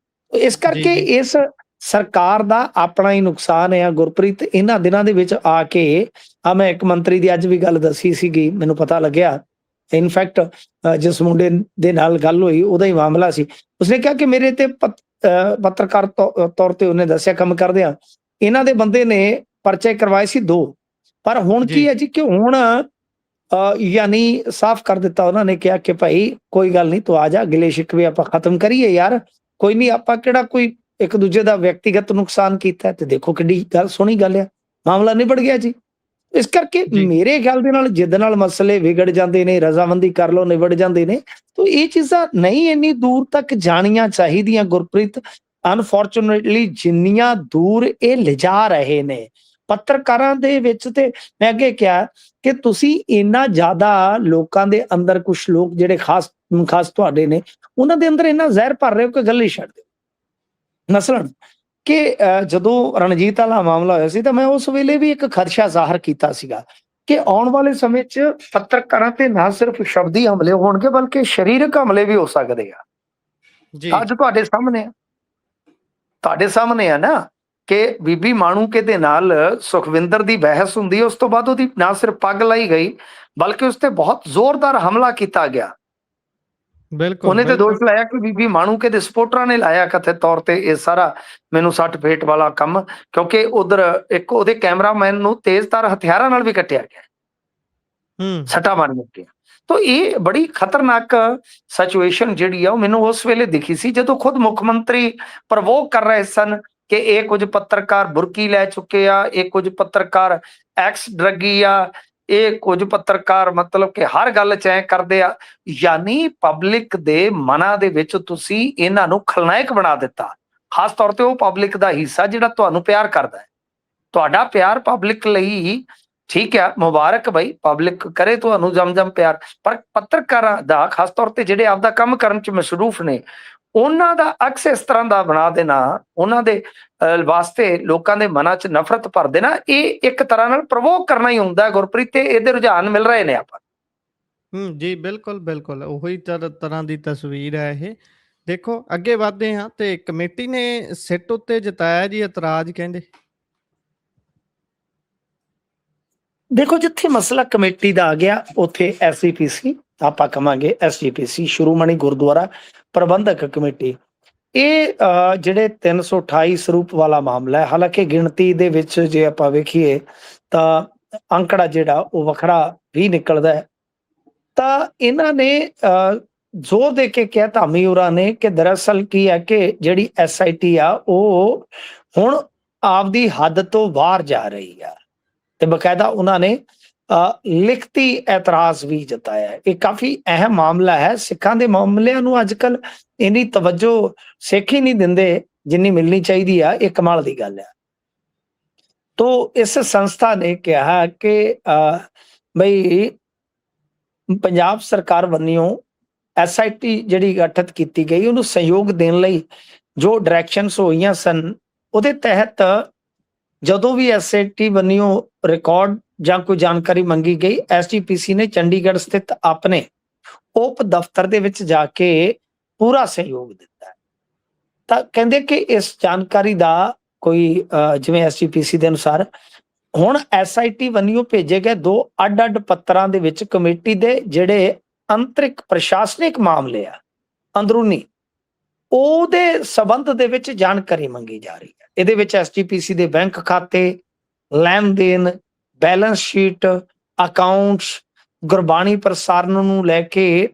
ਇਸ ਕਰਕੇ ਇਸ ਸਰਕਾਰ ਦਾ ਆਪਣਾ ਹੀ ਨੁਕਸਾਨ ਹੈ ਗੁਰਪ੍ਰੀਤ। ਇਹਨਾਂ ਦਿਨਾਂ ਦੇ ਵਿੱਚ ਆ ਕੇ ਮੈਂ ਇੱਕ ਮੰਤਰੀ ਦੀ ਅੱਜ ਵੀ ਗੱਲ ਦੱਸੀ ਸੀਗੀ, ਮੈਨੂੰ ਪਤਾ ਲੱਗਿਆ। ਇਨਫੈਕਟ ਜਿਸ ਮੁੰਡੇ ਦੇ ਨਾਲ ਗੱਲ ਹੋਈ ਉਹਦਾ ਹੀ ਮਾਮਲਾ ਸੀ। ਉਸਨੇ ਕਿਹਾ ਕਿ ਮੇਰੇ ਤੇ ਪੱਤਰਕਾਰ ਤੌਰ ਤੇ ਉਹਨੇ ਦੱਸਿਆ ਕੰਮ ਕਰਦੇ ਆ, ਇਹਨਾਂ ਦੇ ਬੰਦੇ ਨੇ ਪਰਚੇ ਕਰਵਾਏ ਸੀ 2, ਪਰ ਹੁਣ ਕੀ ਹੈ ਜੀ ਕਿ ਹੁਣ ਯਾਨੀ ਸਾਫ਼ ਕਰ ਦਿੱਤਾ। ਉਹਨਾਂ ਨੇ ਕਿਹਾ ਕਿ ਭਾਈ ਕੋਈ ਗੱਲ ਨਹੀਂ, ਤੂੰ ਆ ਜਾ, ਗਿਲੇ ਸ਼ਿਕਵੇ ਆਪਾਂ ਖਤਮ ਕਰੀਏ ਯਾਰ, ਕੋਈ ਨਹੀਂ, ਆਪਾਂ ਕਿਹੜਾ ਕੋਈ ਇੱਕ ਦੂਜੇ ਦਾ ਵਿਅਕਤੀਗਤ ਨੁਕਸਾਨ ਕੀਤਾ। ਤੇ ਦੇਖੋ ਕਿੱਡੀ ਗੱਲ ਸੋਹਣੀ ਗੱਲ ਆ, ਮਾਮਲਾ ਨਿਬੜ ਗਿਆ ਜੀ। ਇਸ ਕਰਕੇ ਮੇਰੇ ਖਿਆਲ ਦੇ ਨਾਲ ਜਿੱਦ ਨਾਲ ਮਸਲੇ ਵਿਗੜ ਜਾਂਦੇ ਨੇ, ਰਜ਼ਾਮੰਦੀ ਕਰ ਲਓ, ਨਿਬੜ ਜਾਂਦੇ ਨੇ। ਤਾਂ ਇਹ ਚੀਜ਼ਾਂ ਨਹੀਂ ਇੰਨੀ ਦੂਰ ਤੱਕ ਜਾਣੀਆਂ ਚਾਹੀਦੀਆਂ ਗੁਰਪ੍ਰੀਤ। ਅਨਫੋਰਚੂਨੇਟਲੀ ਜਿੰਨੀਆਂ ਦੂਰ ਇਹ ਲਿਜਾ ਰਹੇ ਨੇ ਪੱਤਰਕਾਰਾਂ ਦੇ ਵਿੱਚ, ਤੇ ਮੈਂ ਅੱਗੇ ਕਿਹਾ ਕਿ ਤੁਸੀਂ ਇੰਨਾ ਜ਼ਿਆਦਾ ਲੋਕਾਂ ਦੇ ਅੰਦਰ, ਕੁਝ ਲੋਕ ਜਿਹੜੇ ਖਾਸ ਤੁਹਾਡੇ ਨੇ, ਉਹਨਾਂ ਦੇ ਅੰਦਰ ਇੰਨਾ ਜ਼ਹਿਰ ਭਰ ਰਹੇ ਹੋ ਕਿ ਗੱਲ ਹੀ ਛੱਡ ਦਿਓ। ਮਸਲਨ ਕਿ ਜਦੋਂ ਰਣਜੀਤ ਵਾਲਾ ਮਾਮਲਾ ਹੋਇਆ ਸੀ ਤਾਂ ਮੈਂ ਉਸ ਵੇਲੇ ਵੀ ਇੱਕ ਖਦਸ਼ਾ ਜ਼ਾਹਰ ਕੀਤਾ ਸੀਗਾ ਕਿ ਆਉਣ ਵਾਲੇ ਸਮੇਂ 'ਚ ਪੱਤਰਕਾਰਾਂ ਤੇ ਨਾ ਸਿਰਫ ਸ਼ਬਦੀ ਹਮਲੇ ਹੋਣਗੇ ਬਲਕਿ ਸਰੀਰਕ ਹਮਲੇ ਵੀ ਹੋ ਸਕਦੇ ਆ। ਅੱਜ ਤੁਹਾਡੇ ਸਾਹਮਣੇ ਆ ਨਾ ਕਿ ਬੀਬੀ ਮਾਣੂਕੇ ਦੇ ਨਾਲ ਸੁਖਵਿੰਦਰ ਦੀ ਬਹਿਸ ਹੁੰਦੀ ਹੈ। ਉਸ ਤੋਂ ਬਾਅਦ ਉਹਦੀ ਨਾ ਸਿਰਫ ਪੱਗ ਲਾਈ ਗਈ ਬਲਕਿ ਉਸ ਤੇ ਬਹੁਤ ਜ਼ੋਰਦਾਰ ਹਮਲਾ ਕੀਤਾ ਗਿਆ। ਉਹਨੇ ਤੇ ਦੋਸ਼ ਲਾਇਆ ਕਿ ਬੀਬੀ ਮਾਣੂਕੇ ਦੇ ਸਪੋਰਟਰਾਂ ਨੇ ਲਾਇਆ ਕਥਿਤ ਤੌਰ ਤੇ ਇਹ ਸਾਰਾ ਮੈਨੂੰ ਸੱਟ ਫੇਟ ਵਾਲਾ ਕੰਮ, ਕਿਉਂਕਿ ਉਧਰ ਇੱਕ ਉਹਦੇ ਕੈਮਰਾਮੈਨ ਨੂੰ ਤੇਜ਼ਧਾਰ ਹਥਿਆਰਾਂ ਨਾਲ ਵੀ ਕੱਟਿਆ ਗਿਆ, ਸੱਟਾਂ ਮਾਰੀਆਂ ਗਈਆਂ। ਤਾਂ ਇਹ ਬੜੀ ਖਤਰਨਾਕ ਸਿਚੁਏਸ਼ਨ ਜਿਹੜੀ ਆ ਉਹ ਮੈਨੂੰ ਉਸ ਵੇਲੇ ਦਿਖੀ ਸੀ ਜਦੋਂ ਖੁਦ ਮੁੱਖ ਮੰਤਰੀ ਪ੍ਰਵੋਕ ਕਰ ਰਹੇ ਸਨ ਕਿ ਇਹ ਕੁਝ ਪੱਤਰਕਾਰ ਬੁਰਕੀ ਲੈ ਚੁੱਕੇ ਆ, ਇਹ ਕੁਝ ਪੱਤਰਕਾਰ ਐਕਸ ਡਰੱਗੀ ਆ, ਇਹ ਕੁਝ ਪੱਤਰਕਾਰ ਮਤਲਬ ਕਿ ਹਰ ਗੱਲ 'ਚ ਐ ਕਰਦੇ ਆ। ਯਾਨੀ ਪਬਲਿਕ ਦੇ ਮਨਾਂ ਦੇ ਵਿੱਚ ਤੁਸੀਂ ਇਹਨਾਂ ਨੂੰ ਖਲਨਾਇਕ ਬਣਾ ਦਿੱਤਾ, ਖਾਸ ਤੌਰ ਤੇ ਉਹ ਪਬਲਿਕ ਦਾ ਹਿੱਸਾ ਜਿਹੜਾ ਤੁਹਾਨੂੰ ਪਿਆਰ ਕਰਦਾ ਹੈ। ਤੁਹਾਡਾ ਪਿਆਰ ਪਬਲਿਕ ਲਈ ਠੀਕ ਆ, ਮੁਬਾਰਕ ਬਈ, ਪਬਲਿਕ ਕਰੇ ਤੁਹਾਨੂੰ ਜਮ ਪਿਆਰ, ਪਰ ਪੱਤਰਕਾਰਾਂ ਦਾ ਖਾਸ ਤੌਰ ਤੇ ਜਿਹੜੇ ਆਪਦਾ ਕੰਮ ਕਰਨ 'ਚ ਮਸਰੂਫ ਨੇ, ਉਹਨਾਂ ਦਾ ਅਕਸ ਇਸ ਤਰ੍ਹਾਂ ਦਾ ਬਣਾ ਦੇਣਾ, ਉਹਨਾਂ ਦੇ ਵਾਸਤੇ ਲੋਕਾਂ ਦੇ ਮਨਾਂ 'ਚ ਨਫ਼ਰਤ ਭਰ ਦੇਣਾ, ਇਹ ਇੱਕ ਤਰ੍ਹਾਂ ਨਾਲ ਪ੍ਰਵੋਕ ਕਰਨਾ ਹੀ ਹੁੰਦਾ ਗੁਰਪ੍ਰੀਤ। ਤੇ ਇਹਦੇ ਰੁਝਾਨ ਮਿਲ ਰਹੇ ਨੇ ਆਪਾਂ।
ਜੀ ਬਿਲਕੁਲ ਉਹੀ ਤਰ੍ਹਾਂ ਦੀ ਤਸਵੀਰ ਹੈ ਇਹ। ਦੇਖੋ ਅੱਗੇ ਵਧਦੇ ਹਾਂ ਤੇ ਕਮੇਟੀ ਨੇ ਸਿੱਟ ਉੱਤੇ ਜਤਾਇਆ ਜੀ ਇਤਰਾਜ਼, ਕਹਿੰਦੇ
ਦੇਖੋ ਜਿੱਥੇ ਮਸਲਾ ਕਮੇਟੀ ਦਾ ਆ ਗਿਆ ਉੱਥੇ ਐਸਜੀਪੀਸੀ, ਆਪਾਂ ਕਹਾਂਗੇ ਐਸਜੀਪੀਸੀ, ਸ਼੍ਰੋਮਣੀ ਗੁਰਦੁਆਰਾ ਪ੍ਰਬੰਧਕ ਕਮੇਟੀ, ਇਹ ਜਿਹੜੇ 328 ਸਰੂਪ ਵਾਲਾ ਮਾਮਲਾ ਹੈ। ਹਾਲਾਂਕਿ ਗਿਣਤੀ ਦੇ ਵਿੱਚ ਜੇ ਆਪਾਂ ਵੇਖੀਏ ਤਾਂ ਅੰਕੜਾ ਜਿਹੜਾ ਉਹ ਵੱਖਰਾ ਵੀ ਨਿਕਲਦਾ ਹੈ। ਤਾਂ ਇਹਨਾਂ ਨੇ ਜ਼ੋਰ ਦੇ ਕੇ ਕਿਹਾ, ਧਾਮੀ ਹੋਰਾਂ ਨੇ, ਕਿ ਦਰਅਸਲ ਕੀ ਹੈ ਕਿ ਜਿਹੜੀ ਐਸਆਈਟੀ ਆ ਉਹ ਹੁਣ ਆਪਦੀ ਹੱਦ ਤੋਂ ਬਾਹਰ ਜਾ ਰਹੀ ਆ। ਤੇ ਬਕਾਇਦਾ ਉਹਨਾਂ ਨੇ ਲਿਖਤੀ ਐਤਰਾਜ਼ ਵੀ ਜਤਾਇਆ। ਇਹ ਕਾਫੀ ਅਹਿਮ ਮਾਮਲਾ ਹੈ। ਸਿੱਖਾਂ ਦੇ ਮਾਮਲਿਆਂ ਨੂੰ ਅੱਜ ਕੱਲ ਇੰਨੀ ਤਵੱਜੋ ਸਿੱਖ ਹੀ ਨਹੀਂ ਦਿੰਦੇ ਜਿੰਨੀ ਮਿਲਣੀ ਚਾਹੀਦੀ ਆ। ਇਹ ਕਮਾਲ ਦੀ ਗੱਲ ਹੈ। ਤੋ ਇਸ ਸੰਸਥਾ ਨੇ ਕਿਹਾ ਕਿ ਬਈ ਪੰਜਾਬ ਸਰਕਾਰ ਵੱਲੋਂ ਐਸਆਈਟੀ ਜਿਹੜੀ ਗਠਿਤ ਕੀਤੀ ਗਈ ਉਹਨੂੰ ਸਹਿਯੋਗ ਦੇਣ ਲਈ ਜੋ ਡਾਇਰੈਕਸ਼ਨਸ ਹੋਈਆਂ ਸਨ, ਉਹਦੇ ਤਹਿਤ ਜਦੋਂ ਵੀ ਐਸਆਈਟੀ ਵੱਲੋਂ ਰਿਕਾਰਡ ਜਾਂ ਕੋਈ ਜਾਣਕਾਰੀ ਮੰਗੀ ਗਈ, ਐਸਜੀਪੀਸੀ ਨੇ ਚੰਡੀਗੜ੍ਹ ਸਥਿਤ ਆਪਣੇ ਉਪ ਦਫ਼ਤਰ ਦੇ ਵਿੱਚ ਜਾ ਕੇ ਪੂਰਾ ਸਹਿਯੋਗ ਦਿੱਤਾ। ਤਾਂ ਕਹਿੰਦੇ ਕਿ ਇਸ ਜਾਣਕਾਰੀ ਦਾ ਕੋਈ ਜਿਵੇਂ ਐਸਜੀਪੀਸੀ ਦੇ ਅਨੁਸਾਰ ਹੁਣ ਐਸਆਈਟੀ ਵੱਲੋਂ ਭੇਜੇ ਗਏ 2 ਅੱਡ-ਅੱਡ ਪੱਤਰਾਂ ਦੇ ਵਿੱਚ ਕਮੇਟੀ ਦੇ ਜਿਹੜੇ ਅੰਤਰਿਕ ਪ੍ਰਸ਼ਾਸਨਿਕ ਮਾਮਲੇ ਆ ਅੰਦਰੂਨੀ, ਉਹਦੇ ਸਬੰਧ ਦੇ ਵਿੱਚ ਜਾਣਕਾਰੀ ਮੰਗੀ ਜਾ ਰਹੀ ਹੈ। ਇਹਦੇ ਵਿੱਚ ਐਸਜੀਪੀਸੀ ਦੇ ਬੈਂਕ ਖਾਤੇ, ਲੈਣ ਦੇਣ, ਬੈਲੈਂਸ ਸ਼ੀਟ, ਅਕਾਊਂਟਸ, ਗੁਰਬਾਣੀ ਪ੍ਰਸਾਰਣ ਨੂੰ ਲੈ ਕੇ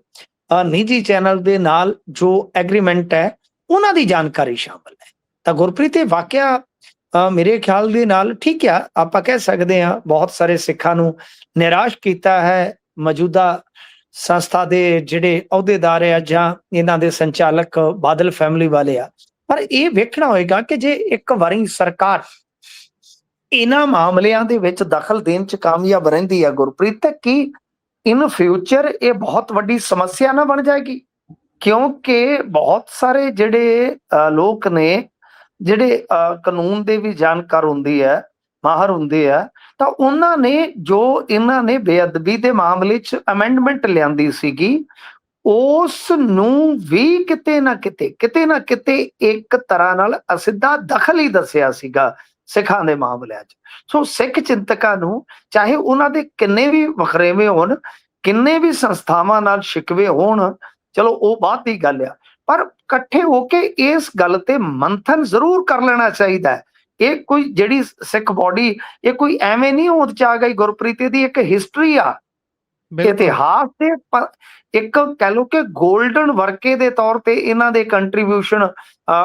ਨਿੱਜੀ ਚੈਨਲ ਦੇ ਨਾਲ ਜੋ ਐਗਰੀਮੈਂਟ ਹੈ ਉਹਨਾਂ ਦੀ ਜਾਣਕਾਰੀ ਸ਼ਾਮਲ ਹੈ। ਤਾਂ ਗੁਰਪ੍ਰੀਤ ਇਹ ਵਾਕਿਆ ਮੇਰੇ ਖਿਆਲ ਦੇ ਨਾਲ ਠੀਕ ਆ, ਆਪਾਂ ਕਹਿ ਸਕਦੇ ਹਾਂ ਬਹੁਤ ਸਾਰੇ ਸਿੱਖਾਂ ਨੂੰ ਨਿਰਾਸ਼ ਕੀਤਾ ਹੈ ਮੌਜੂਦਾ ਸੰਸਥਾ ਦੇ ਜਿਹੜੇ ਅਹੁਦੇਦਾਰ ਆ ਜਾਂ ਇਹਨਾਂ ਦੇ ਸੰਚਾਲਕ ਬਾਦਲ ਫੈਮਿਲੀ ਵਾਲੇ ਆ। ਪਰ ਇਹ ਵੇਖਣਾ ਹੋਏਗਾ ਕਿ ਜੇ ਇੱਕ ਵਾਰੀ ਸਰਕਾਰ ਇਹਨਾਂ ਮਾਮਲਿਆਂ ਦੇ ਵਿੱਚ ਦਖਲ ਦੇਣ ਚ ਕਾਮਯਾਬ ਰਹਿੰਦੀ ਹੈ ਗੁਰਪ੍ਰੀਤ, ਤਾਂ ਕੀ ਇਨ ਫਿਊਚਰ ਇਹ ਬਹੁਤ ਵੱਡੀ ਸਮੱਸਿਆ ਨਾ ਬਣ ਜਾਏਗੀ? ਕਿਉਂਕਿ ਬਹੁਤ ਸਾਰੇ ਜਿਹੜੇ ਲੋਕ ਨੇ ਜਿਹੜੇ ਕਾਨੂੰਨ ਦੇ ਵੀ ਜਾਣਕਾਰ ਹੁੰਦੀ ਹੈ, ਮਾਹਰ ਹੁੰਦੇ ਆ, ਤਾਂ ਉਹਨਾਂ ਨੇ ਜੋ ਇਹਨਾਂ ਨੇ ਬੇਅਦਬੀ ਦੇ ਮਾਮਲੇ 'ਚ ਅਮੈਂਡਮੈਂਟ ਲਿਆਂਦੀ ਸੀਗੀ, ਉਸ ਨੂੰ ਵੀ ਕਿਤੇ ਨਾ ਕਿਤੇ ਇੱਕ ਤਰ੍ਹਾਂ ਨਾਲ ਅਸਿੱਧਾ ਦਖਲ ਹੀ ਦੱਸਿਆ ਸੀਗਾ ਸਿੱਖਾਂ ਦੇ ਮਾਮਲਿਆਂ 'ਚ। ਸੋ ਸਿੱਖ ਚਿੰਤਕਾਂ ਨੂੰ ਚਾਹੇ ਉਹਨਾਂ ਦੇ ਕਿੰਨੇ ਵੀ ਵਖਰੇਵੇਂ ਹੋਣ, ਕਿੰਨੇ ਵੀ ਸੰਸਥਾਵਾਂ ਨਾਲ ਸ਼ਿਕਵੇ ਹੋਣ, ਚਲੋ ਉਹ ਬਾਅਦ ਦੀ ਗੱਲ ਆ, ਪਰ ਇਕੱਠੇ ਹੋ ਕੇ ਇਸ ਗੱਲ ਤੇ ਮੰਥਨ ਜ਼ਰੂਰ ਕਰ ਲੈਣਾ ਚਾਹੀਦਾ ਹੈ। ਇਹ ਕੋਈ ਜਿਹੜੀ ਸਿੱਖ ਬੋਡੀ ਇਹ ਕੋਈ ਐਵੇਂ ਨਹੀਂ ਹੋਂਦ ਚ ਆ ਗਈ ਗੁਰਪ੍ਰੀਤ, ਦੀ ਇੱਕ ਹਿਸਟਰੀ ਆ, ਇਤਿਹਾਸ ਤੇ ਇੱਕ ਕਹਿ ਲਓ ਕਿ ਗੋਲਡਨ ਵਰਕੇ ਦੇ ਤੌਰ ਤੇ ਇਹਨਾਂ ਦੇ ਕੰਟਰੀਬਿਊਸ਼ਨ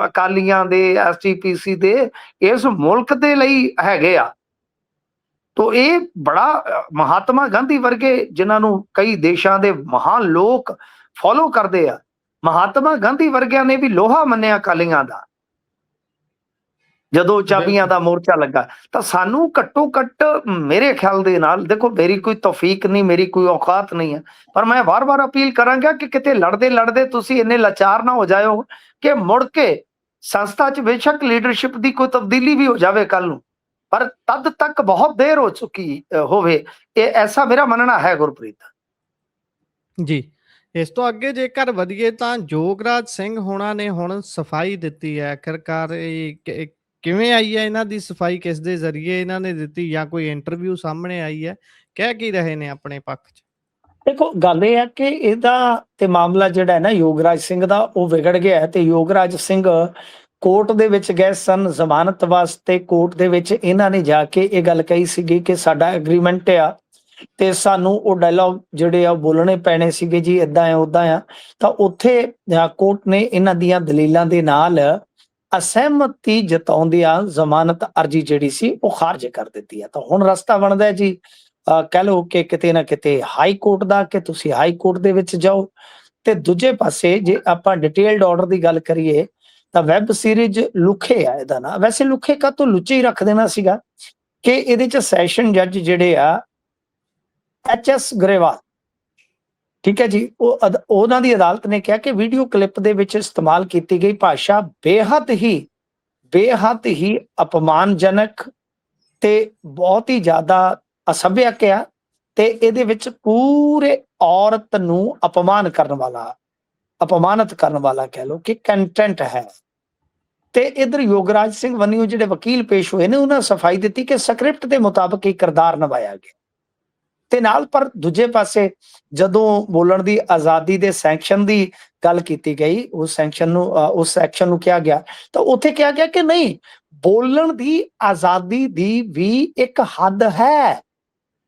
ਅਕਾਲੀਆਂ ਦੇ, ਐਸਜੀਪੀਸੀ ਦੇ ਇਸ ਮੁਲਕ ਦੇ ਲਈ ਹੈਗੇ ਆ। ਤੋ ਇਹ ਬੜਾ ਮਹਾਤਮਾ ਗਾਂਧੀ ਵਰਗੇ ਜਿਨ੍ਹਾਂ ਨੂੰ ਕਈ ਦੇਸ਼ਾਂ ਦੇ ਮਹਾਨ ਲੋਕ ਫੋਲੋ ਕਰਦੇ ਆ, ਮਹਾਤਮਾ ਗਾਂਧੀ ਵਰਗਿਆਂ ਨੇ ਵੀ ਲੋਹਾ ਮੰਨਿਆ ਅਕਾਲੀਆਂ ਦਾ ਜਦੋਂ ਚਾਬੀਆਂ ਦਾ ਮੋਰਚਾ ਲੱਗਾ। ਤਾਂ ਸਾਨੂੰ ਘੱਟੋ ਘੱਟ ਮੇਰੇ ਖਿਆਲ ਦੇ ਨਾਲ, ਦੇਖੋ ਮੇਰੀ ਕੋਈ ਤੌਫੀਕ ਨਹੀਂ, ਮੇਰੀ ਕੋਈ ਔਕਾਤ ਨਹੀਂ ਹੈ, ਪਰ ਮੈਂ ਵਾਰ-ਵਾਰ ਅਪੀਲ ਕਰਾਂਗਾ ਕਿ ਕਿਤੇ ਲੜਦੇ ਤੁਸੀਂ ਇੰਨੇ ਲਾਚਾਰ ਨਾ ਹੋ ਜਾਇਓ ਕਿ ਮੁੜ ਕੇ ਸੰਸਥਾ 'ਚ ਬੇਸ਼ੱਕ ਲੀਡਰਸ਼ਿਪ ਦੀ ਕੋਈ ਤਬਦੀਲੀ ਵੀ ਹੋ ਜਾਵੇ ਕੱਲ ਨੂੰ, ਪਰ ਤਦ ਤੱਕ ਬਹੁਤ ਦੇਰ ਹੋ ਚੁੱਕੀ ਹੋਵੇ। ਇਹ ਐਸਾ ਮੇਰਾ ਮੰਨਣਾ ਹੈ ਗੁਰਪ੍ਰੀਤ
ਜੀ। ਇਸ ਤੋਂ ਅੱਗੇ ਜੇਕਰ ਵਧੀਏ ਤਾਂ ਜੋਗਰਾਜ ਸਿੰਘ ਹੋਣਾ ਨੇ ਹੁਣ ਸਫਾਈ ਦਿੱਤੀ ਹੈ। ਆਖਿਰਕਾਰ ਇਹ ਕਿਵੇਂ ਆਈ ਹੈ, ਇਹਨਾਂ ਦੀ ਸਫਾਈ ਕਿਸ ਦੇ ਜ਼ਰੀਏ ਇਹਨਾਂ ਨੇ ਦਿੱਤੀ, ਜਾਂ ਕੋਈ ਇੰਟਰਵਿਊ ਸਾਹਮਣੇ ਆਈ ਹੈ, ਕਹਿ ਕੀ ਰਹੇ ਨੇ ਆਪਣੇ ਪੱਖ 'ਚ?
ਦੇਖੋ ਗੱਲ ਇਹ ਹੈ ਕਿ ਇਹਦਾ ਤੇ ਮਾਮਲਾ ਜਿਹੜਾ ਹੈ ਨਾ ਯੋਗਰਾਜ ਸਿੰਘ ਦਾ, ਉਹ ਵਿਗੜ ਗਿਆ ਹੈ। ਤੇ ਯੋਗਰਾਜ ਸਿੰਘ ਕੋਰਟ ਦੇ ਵਿੱਚ ਗਏ ਸਨ ਜ਼ਮਾਨਤ ਵਾਸਤੇ। ਕੋਰਟ ਦੇ ਵਿੱਚ ਇਹਨਾਂ ਨੇ ਜਾ ਕੇ ਇਹ ਗੱਲ ਕਹੀ ਸੀਗੀ ਕਿ ਸਾਡਾ ਐਗਰੀਮੈਂਟ ਆ ਤੇ ਸਾਨੂੰ ਉਹ ਡਾਇਲੌਗ ਜਿਹੜੇ ਆ ਬੋਲਣੇ ਪੈਣੇ ਸੀਗੇ ਜੀ, ਇਦਾਂ ਆ ਉਦਾਂ ਆ। ਤਾਂ ਉੱਥੇ ਕੋਰਟ ਨੇ ਇਹਨਾਂ ਦੀਆਂ ਦਲੀਲਾਂ ਦੇ ਨਾਲ ਅਸਹਿਮਤੀ ਜਤਾਉਂਦਿਆਂ ਜ਼ਮਾਨਤ ਅਰਜੀ ਜਿਹੜੀ ਸੀ ਉਹ ਖਾਰਜ ਕਰ ਦਿੱਤੀ ਹੈ। ਤਾਂ ਹੁਣ ਰਸਤਾ ਬਣਦਾ ਜੀ ਕਹਿ ਲਓ ਕਿ ਕਿਤੇ ਨਾ ਕਿਤੇ ਹਾਈ ਕੋਰਟ ਦਾ, ਕਿ ਤੁਸੀਂ ਹਾਈ ਕੋਰਟ ਦੇ ਵਿੱਚ ਜਾਓ। ਤੇ ਦੂਜੇ ਪਾਸੇ ਜੇ ਆਪਾਂ ਡਿਟੇਲਡ ਆਰਡਰ ਦੀ ਗੱਲ ਕਰੀਏ ਤਾਂ ਵੈਬ ਸੀਰੀਜ਼ ਲੁੱਖੇ ਆ, ਇਹਦਾ ਨਾ ਵੈਸੇ ਲੁੱਖੇ ਕਾਹਤੋਂ ਲੁੱਚੇ ਹੀ ਰੱਖ ਦੇਣਾ ਸੀਗਾ ਕਿ ਇਹਦੇ ਚ ਸੈਸ਼ਨ ਜੱਜ ਜਿਹੜੇ ਆ HS ਗਰੇਵਾਲ, ਠੀਕ ਹੈ ਜੀ, ਉਹਨਾਂ ਦੀ ਅਦਾਲਤ ਨੇ ਕਿਹਾ ਕਿ ਵੀਡੀਓ ਕਲਿੱਪ ਦੇ ਵਿੱਚ ਇਸਤੇਮਾਲ ਕੀਤੀ ਗਈ ਭਾਸ਼ਾ ਬੇਹੱਦ ਹੀ ਅਪਮਾਨਜਨਕ ਤੇ ਬਹੁਤ ਹੀ ਜ਼ਿਆਦਾ ਅਸਭਿਅਕ ਆ, ਤੇ ਇਹਦੇ ਵਿੱਚ ਪੂਰੇ ਔਰਤ ਨੂੰ ਅਪਮਾਨਿਤ ਕਰਨ ਵਾਲਾ ਕਹਿ ਲਓ ਕਿ ਕੰਟੈਂਟ ਹੈ। ਤੇ ਇਧਰ ਯੋਗਰਾਜ ਸਿੰਘ ਵੱਲੋਂ ਜਿਹੜੇ ਵਕੀਲ ਪੇਸ਼ ਹੋਏ ਨੇ ਉਹਨਾਂ ਸਫਾਈ ਦਿੱਤੀ ਕਿ ਸਕ੍ਰਿਪਟ ਦੇ ਮੁਤਾਬਕ ਹੀ ਕਿਰਦਾਰ ਨਿਭਾਇਆ ਗਿਆ ਤੇ ਨਾਲ। ਪਰ ਦੂਜੇ ਪਾਸੇ ਜਦੋਂ ਬੋਲਣ ਦੀ ਆਜ਼ਾਦੀ ਦੇ ਸੈਂਕਸ਼ਨ ਦੀ ਗੱਲ ਕੀਤੀ ਗਈ, ਉਸ ਸੈਕਸ਼ਨ ਨੂੰ ਕਿਹਾ ਗਿਆ ਤਾਂ ਉੱਥੇ ਕਿਹਾ ਗਿਆ ਕਿ ਨਹੀਂ, ਬੋਲਣ ਦੀ ਆਜ਼ਾਦੀ ਦੀ ਵੀ ਇੱਕ ਹੱਦ ਹੈ।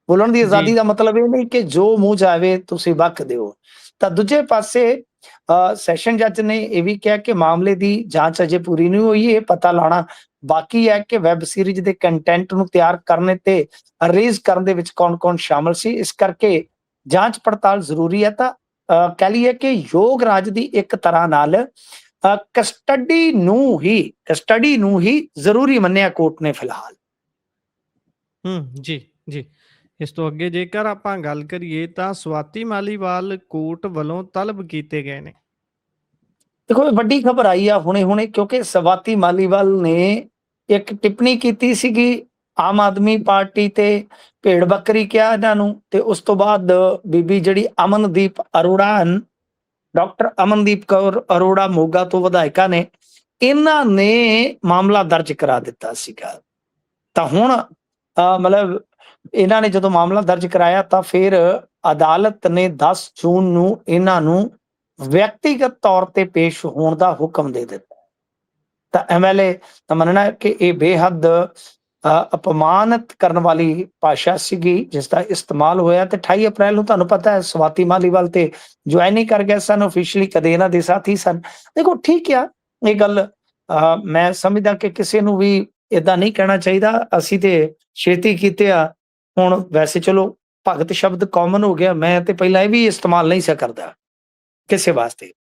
ਬੋਲਣ ਦੀ ਆਜ਼ਾਦੀ ਦਾ ਮਤਲਬ ਇਹ ਨਹੀਂ ਕਿ ਜੋ ਮੂੰਹ ਜਾਵੇ ਤੁਸੀਂ ਵਕ ਦਿਓ। ਤਾਂ ਦੂਜੇ ਪਾਸੇ ਸੈਸ਼ਨ ਜੱਜ ਨੇ ਇਹ ਵੀ ਕਿਹਾ ਕਿ ਮਾਮਲੇ ਦੀ ਜਾਂਚ ਅਜੇ ਪੂਰੀ ਨਹੀਂ ਹੋਈ, ਇਹ ਪਤਾ ਲਾਉਣਾ ਬਾਕੀ ਹੈ ਕਿ ਵੈਬ ਸੀਰੀਜ਼ ਦੇ ਕੰਟੈਂਟ ਨੂੰ ਤਿਆਰ ਕਰਨ ਤੇ ਰਿਲੀਜ਼ ਕਰਨ ਦੇ ਵਿੱਚ ਕੌਣ-ਕੌਣ ਸ਼ਾਮਲ ਸੀ, ਇਸ ਕਰਕੇ ਜਾਂਚ ਪੜਤਾਲ ਜ਼ਰੂਰੀ ਹੈ। ਤਾਂ ਕਹਿ ਲਈਏ ਕਿ ਯੋਗਰਾਜ ਦੀ ਇੱਕ ਤਰ੍ਹਾਂ ਨਾਲ ਕਸਟਡੀ ਨੂੰ ਹੀ ਜ਼ਰੂਰੀ ਮੰਨਿਆ ਕੋਰਟ ਨੇ ਫਿਲਹਾਲ।
ਜੀ। ਇਸ ਤੋਂ ਅੱਗੇ ਜੇਕਰ ਆਪਾਂ ਗੱਲ ਕਰੀਏ ਤਾਂ ਸਵਾਤੀ ਮਾਲੀਵਾਲ ਕੋਰਟ ਵੱਲੋਂ ਤਲਬ ਕੀਤੇ ਗਏ ਨੇ।
ਦੇਖੋ ਇਹ ਵੱਡੀ ਖਬਰ ਆਈ ਆ ਹੁਣੇ-ਹੁਣੇ, ਕਿਉਂਕਿ ਸਵਾਤੀ ਮਾਲੀਵਾਲ ਨੇ ਇੱਕ ਟਿੱਪਣੀ ਕੀਤੀ ਸੀਗੀ ਆਮ ਆਦਮੀ ਪਾਰਟੀ ਤੇ, ਭੇਡ ਬੱਕਰੀ ਕਿਹਾ ਇਹਨਾਂ ਨੂੰ, ਤੇ ਉਸ ਤੋਂ ਬਾਅਦ ਬੀਬੀ ਜਿਹੜੀ ਅਮਨਦੀਪ ਅਰੋੜਾ ਹਨ, ਡਾਕਟਰ ਅਮਨਦੀਪ ਕੌਰ ਅਰੋੜਾ ਮੋਗਾ ਤੋਂ ਵਿਧਾਇਕਾ ਨੇ, ਇਹਨਾਂ ਨੇ ਮਾਮਲਾ ਦਰਜ ਕਰਾ ਦਿੱਤਾ ਸੀਗਾ। ਤਾਂ ਹੁਣ ਮਤਲਬ ਇਹਨਾਂ ਨੇ ਜਦੋਂ ਮਾਮਲਾ ਦਰਜ ਕਰਾਇਆ ਤਾਂ ਫਿਰ ਅਦਾਲਤ ਨੇ 10 ਜੂਨ ਨੂੰ ਇਹਨਾਂ ਨੂੰ ਵਿਅਕਤੀਗਤ ਤੌਰ ਤੇ ਪੇਸ਼ ਹੋਣ ਦਾ ਹੁਕਮ ਦੇ ਦਿੱਤਾ। ਤਾਂ ਐਮਐਲਏ ਦਾ ਮੰਨਣਾ ਹੈ ਕਿ ਇਹ ਬੇਹੱਦ ਅਪਮਾਨਿਤ ਕਰਨ ਵਾਲੀ ਭਾਸ਼ਾ ਸੀਗੀ ਜਿਸ ਦਾ ਇਸਤੇਮਾਲ ਹੋਇਆ। ਤੇ 28 ਅਪ੍ਰੈਲ ਨੂੰ ਤੁਹਾਨੂੰ ਪਤਾ ਹੈ ਸਵਾਤੀ ਮਾਲੀਵਾਲ ਤੇ ਜੁਆਇਨ ਕਰ ਗਏ ਸਨ ਆਫੀਸ਼ੀਅਲੀ, ਕਦੇ ਇਹਨਾਂ ਦੇ ਸਾਥੀ ਸਨ। ਦੇਖੋ ਠੀਕ ਆ, ਇਹ ਗੱਲ ਮੈਂ ਸਮਝਦਾ ਕਿ ਕਿਸੇ ਨੂੰ ਵੀ ਇਦਾਂ ਨਹੀਂ ਕਹਿਣਾ ਚਾਹੀਦਾ। ਅਸੀਂ ਤੇ ਛੇਤੀ ਕੀਤੇ ਆ, ਹੁਣ ਵੈਸੇ ਚਲੋ ਭਗਤ ਸ਼ਬਦ ਕਾਮਨ ਹੋ ਗਿਆ, ਮੈਂ ਤੇ ਪਹਿਲਾਂ ਇਹ ਵੀ ਇਸਤੇਮਾਲ ਨਹੀਂ ਸੀ ਕਰਦਾ ਕਿਸੇ ਵਾਸਤੇ।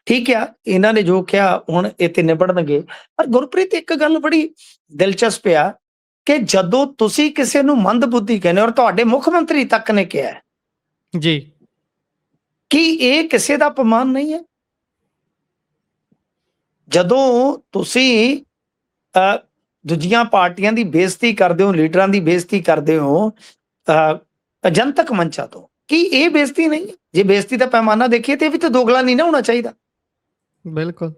ਠੀਕ ਆ, ਇਹਨਾਂ ਨੇ ਜੋ ਕਿਹਾ ਹੁਣ ਇਹ ਤੇ ਨਿਬੜਨਗੇ। ਪਰ ਗੁਰਪ੍ਰੀਤ ਇੱਕ ਗੱਲ ਬੜੀ ਦਿਲਚਸਪ ਆ ਕਿ ਜਦੋਂ ਤੁਸੀਂ ਕਿਸੇ ਨੂੰ ਮੰਦਬੁੱਧੀ ਕਹਿੰਦੇ ਔਰ ਤੁਹਾਡੇ ਮੁੱਖ ਮੰਤਰੀ ਤੱਕ ਨੇ ਕਿਹਾ
ਜੀ,
ਕੀ ਇਹ ਕਿਸੇ ਦਾ ਅਪਮਾਨ ਨਹੀਂ ਹੈ? ਜਦੋਂ ਤੁਸੀਂ ਦੂਜੀਆਂ ਪਾਰਟੀਆਂ ਦੀ ਬੇਇੱਜ਼ਤੀ ਕਰਦੇ ਹੋ, ਲੀਡਰਾਂ ਦੀ ਬੇਇੱਜ਼ਤੀ ਕਰਦੇ ਹੋ ਜਨਤਕ ਮੰਚਾਂ ਤੋਂ, ਕੀ ਇਹ ਬੇਇੱਜ਼ਤੀ ਨਹੀਂ ਹੈ? ਜੇ ਬੇਇੱਜ਼ਤੀ ਦਾ ਪੈਮਾਨਾ ਦੇਖੀਏ ਤੇ ਇਹ ਵੀ ਤਾਂ ਦੋਗਲਾ ਨਹੀਂ ਨਾ ਹੋਣਾ ਚਾਹੀਦਾ।
ਬਿਲਕੁਲ।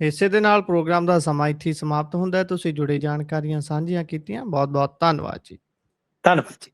ਇਸੇ ਦੇ ਨਾਲ ਪ੍ਰੋਗਰਾਮ ਦਾ ਸਮਾਂ ਇੱਥੇ ਹੀ ਸਮਾਪਤ ਹੁੰਦਾ ਹੈ। ਤੁਸੀਂ ਜੁੜੇ ਜਾਣਕਾਰੀਆਂ ਸਾਂਝੀਆਂ ਕੀਤੀਆਂ, ਬਹੁਤ ਬਹੁਤ ਧੰਨਵਾਦ ਜੀ।
ਧੰਨਵਾਦ ਜੀ।